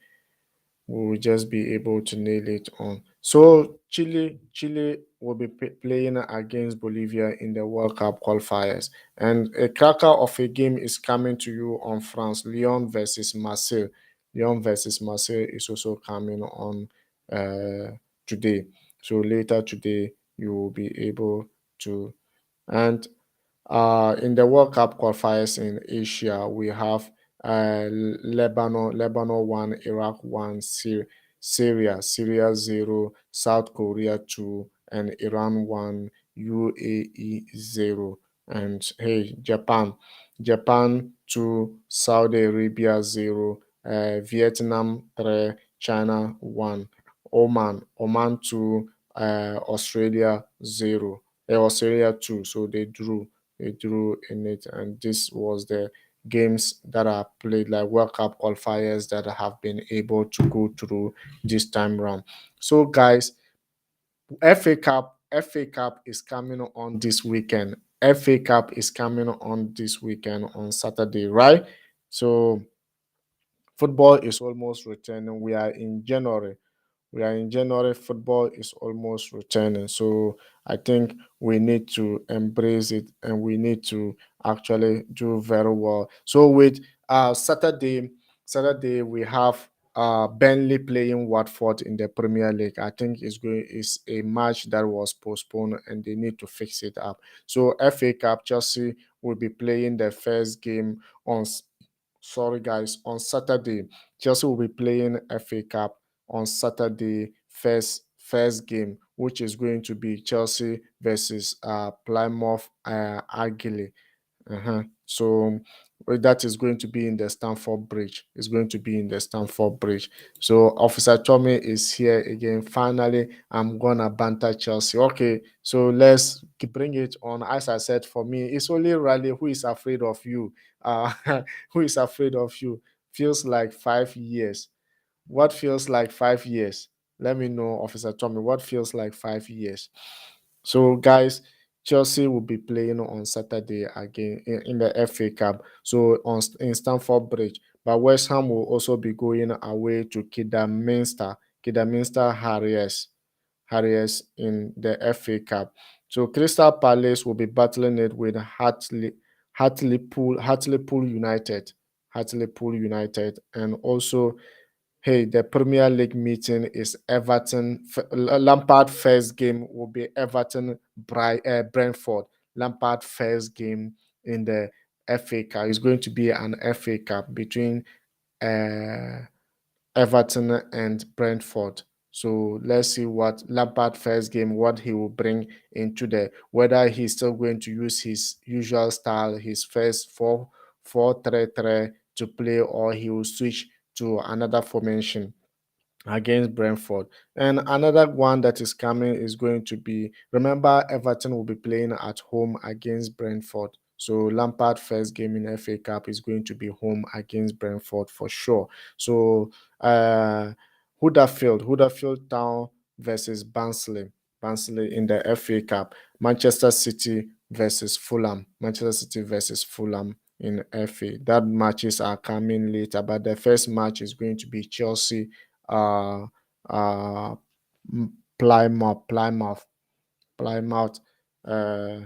we will just be able to nail it on. So Chile will be playing against Bolivia in the World Cup qualifiers, and a cracker of a game is coming to you on France. Lyon versus Marseille. Lyon versus Marseille is also coming on today. So later today you will be able to. And in the World Cup qualifiers in Asia, we have Lebanon 1, Iraq 1, Syria 0, South Korea 2, and Iran 1, UAE 0. And hey, Japan 2, Saudi Arabia 0, Vietnam 3, China 1, Oman 2, Australia 0. Australia 2, so they drew in it, and this was the games that are played, like World Cup qualifiers that have been able to go through this time round. So guys, FA Cup is coming on this weekend. FA Cup is coming on this weekend on Saturday, right? So football is almost returning. We are in January. Football is almost returning. So I think we need to embrace it, and we need to actually do very well. So with Saturday we have Burnley playing Watford in the Premier League. I think is a match that was postponed, and they need to fix it up. So FA Cup, Chelsea will be playing the first game on sorry guys, on Saturday. Chelsea will be playing FA Cup on Saturday, first game, which is going to be Chelsea versus Plymouth Argyle. So that is going to be in the Stamford Bridge. It's going to be in the Stamford Bridge. So Officer Tommy is here again. Finally, I'm gonna banter Chelsea. Okay, so let's bring it on. As I said, for me, it's only Riley who is afraid of you. Uh, who is afraid of you? Feels like 5 years. What feels like 5 years? Let me know, Officer Tommy. What feels like 5 years? So, guys, Chelsea will be playing on Saturday again in the FA Cup. So in Stamford Bridge. But West Ham will also be going away to Kidderminster Harriers in the FA Cup. So Crystal Palace will be battling it with Hartlepool United, and also hey, the Premier League meeting is Everton. Lampard first game will be Everton Brentford. Lampard first game in the FA Cup. It's going to be an FA Cup between uh, Everton and Brentford. So let's see what Lampard first game, what he will bring into the, whether he's still going to use his usual style, his first 4-4-3-3 to play, or he will switch to another formation against Brentford. And another one that is coming is going to be, remember, Everton will be playing at home against Brentford. So Lampard first game in FA Cup is going to be home against Brentford for sure. So Huddersfield Town versus Barnsley in the FA Cup. Manchester City versus Fulham. Manchester City versus Fulham in FA. That matches are coming later, but the first match is going to be Chelsea uh, uh, Plymouth. Uh,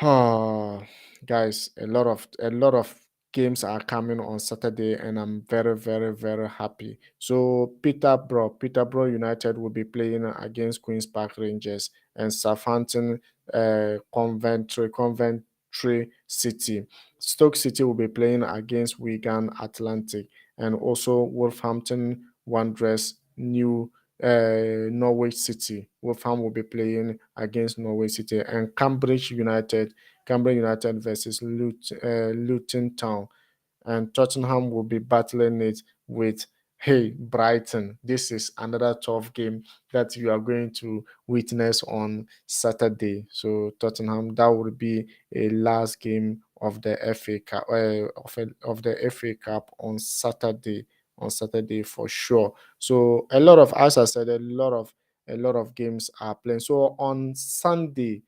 Oh, guys, a lot of games are coming on Saturday, and I'm very, very, very happy. So Peterborough United will be playing against Queens Park Rangers, and Southampton, Coventry City. Stoke City will be playing against Wigan Atlantic, and also Wolverhampton Wanderers New Norwich City. Wolverhampton will be playing against Norwich City, and Cambridge United versus Luton Town, and Tottenham will be battling it with, hey, Brighton. This is another tough game that you are going to witness on Saturday. So Tottenham, that will be a last game of the FA Cup of the FA Cup on Saturday. On Saturday for sure. So a lot of, as I said, a lot of games are playing. So on Sunday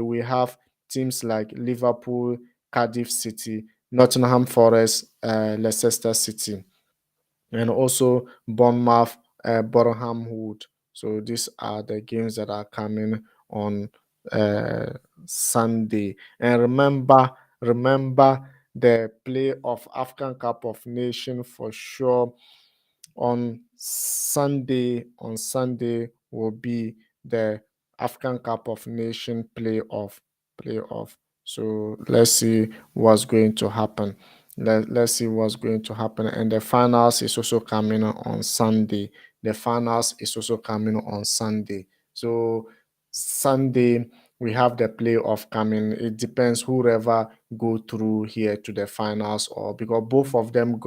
we have teams like Liverpool, Cardiff City, Nottingham Forest, Leicester City, and also Bournemouth, Boreham Wood. So these are the games that are coming on uh, Sunday. And remember the play of Afghan Cup of Nation for sure on Sunday. On Sunday will be the African Cup of Nation playoff. So let's see what's going to happen. Let's see what's going to happen. And the finals is also coming on Sunday. The finals is also coming on Sunday. So Sunday we have the playoff coming. It depends whoever go through here to the finals, or because both of them,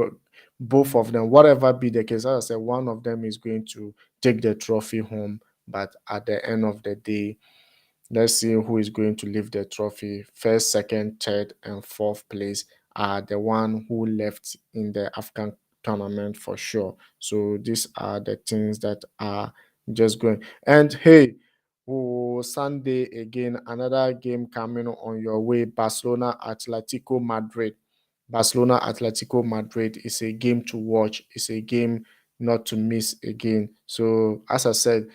whatever be the case, as I said, one of them is going to take the trophy home. But at the end of the day, let's see who is going to lift the trophy. First, second, third, and fourth place are the one who left in the Afghan tournament for sure. So these are the things that are just going. And hey, Sunday again, another game coming on your way. Barcelona Atletico Madrid is a game to watch. It's a game not to miss again. So as I said,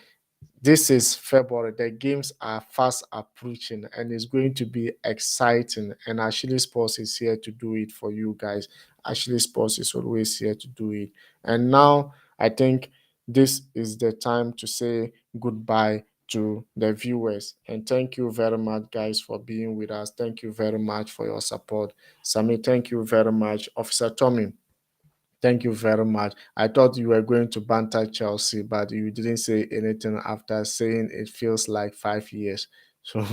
this is February. The games are fast approaching, and it's going to be exciting. And Ashili Sports is here to do it for you guys. Ashili Sports is always here to do it. And now I think this is the time to say goodbye to the viewers. And thank you very much, guys, for being with us. Thank you very much for your support. Sami, thank you very much. Officer Tommy, thank you very much. I thought you were going to banter Chelsea, but you didn't say anything after saying it feels like 5 years. So,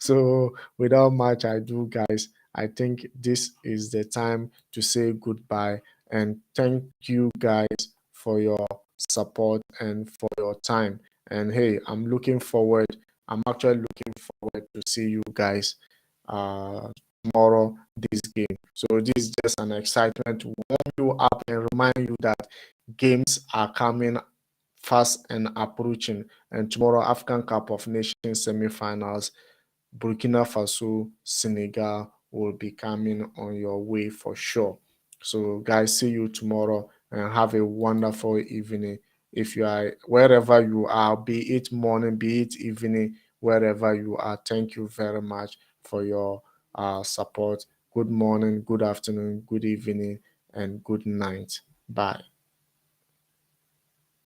so without much ado, guys, I think this is the time to say goodbye, and thank you guys for your support and for your time. And hey, I'm actually looking forward to see you guys tomorrow this game. So this is just an excitement to warm you up and remind you that games are coming fast and approaching. And tomorrow, African Cup of Nations semi-finals, Burkina Faso, Senegal will be coming on your way for sure. So guys, see you tomorrow and have a wonderful evening. If you are wherever you are, be it morning, be it evening, wherever you are, thank you very much for your support. Good morning, good afternoon, good evening, and good night. Bye.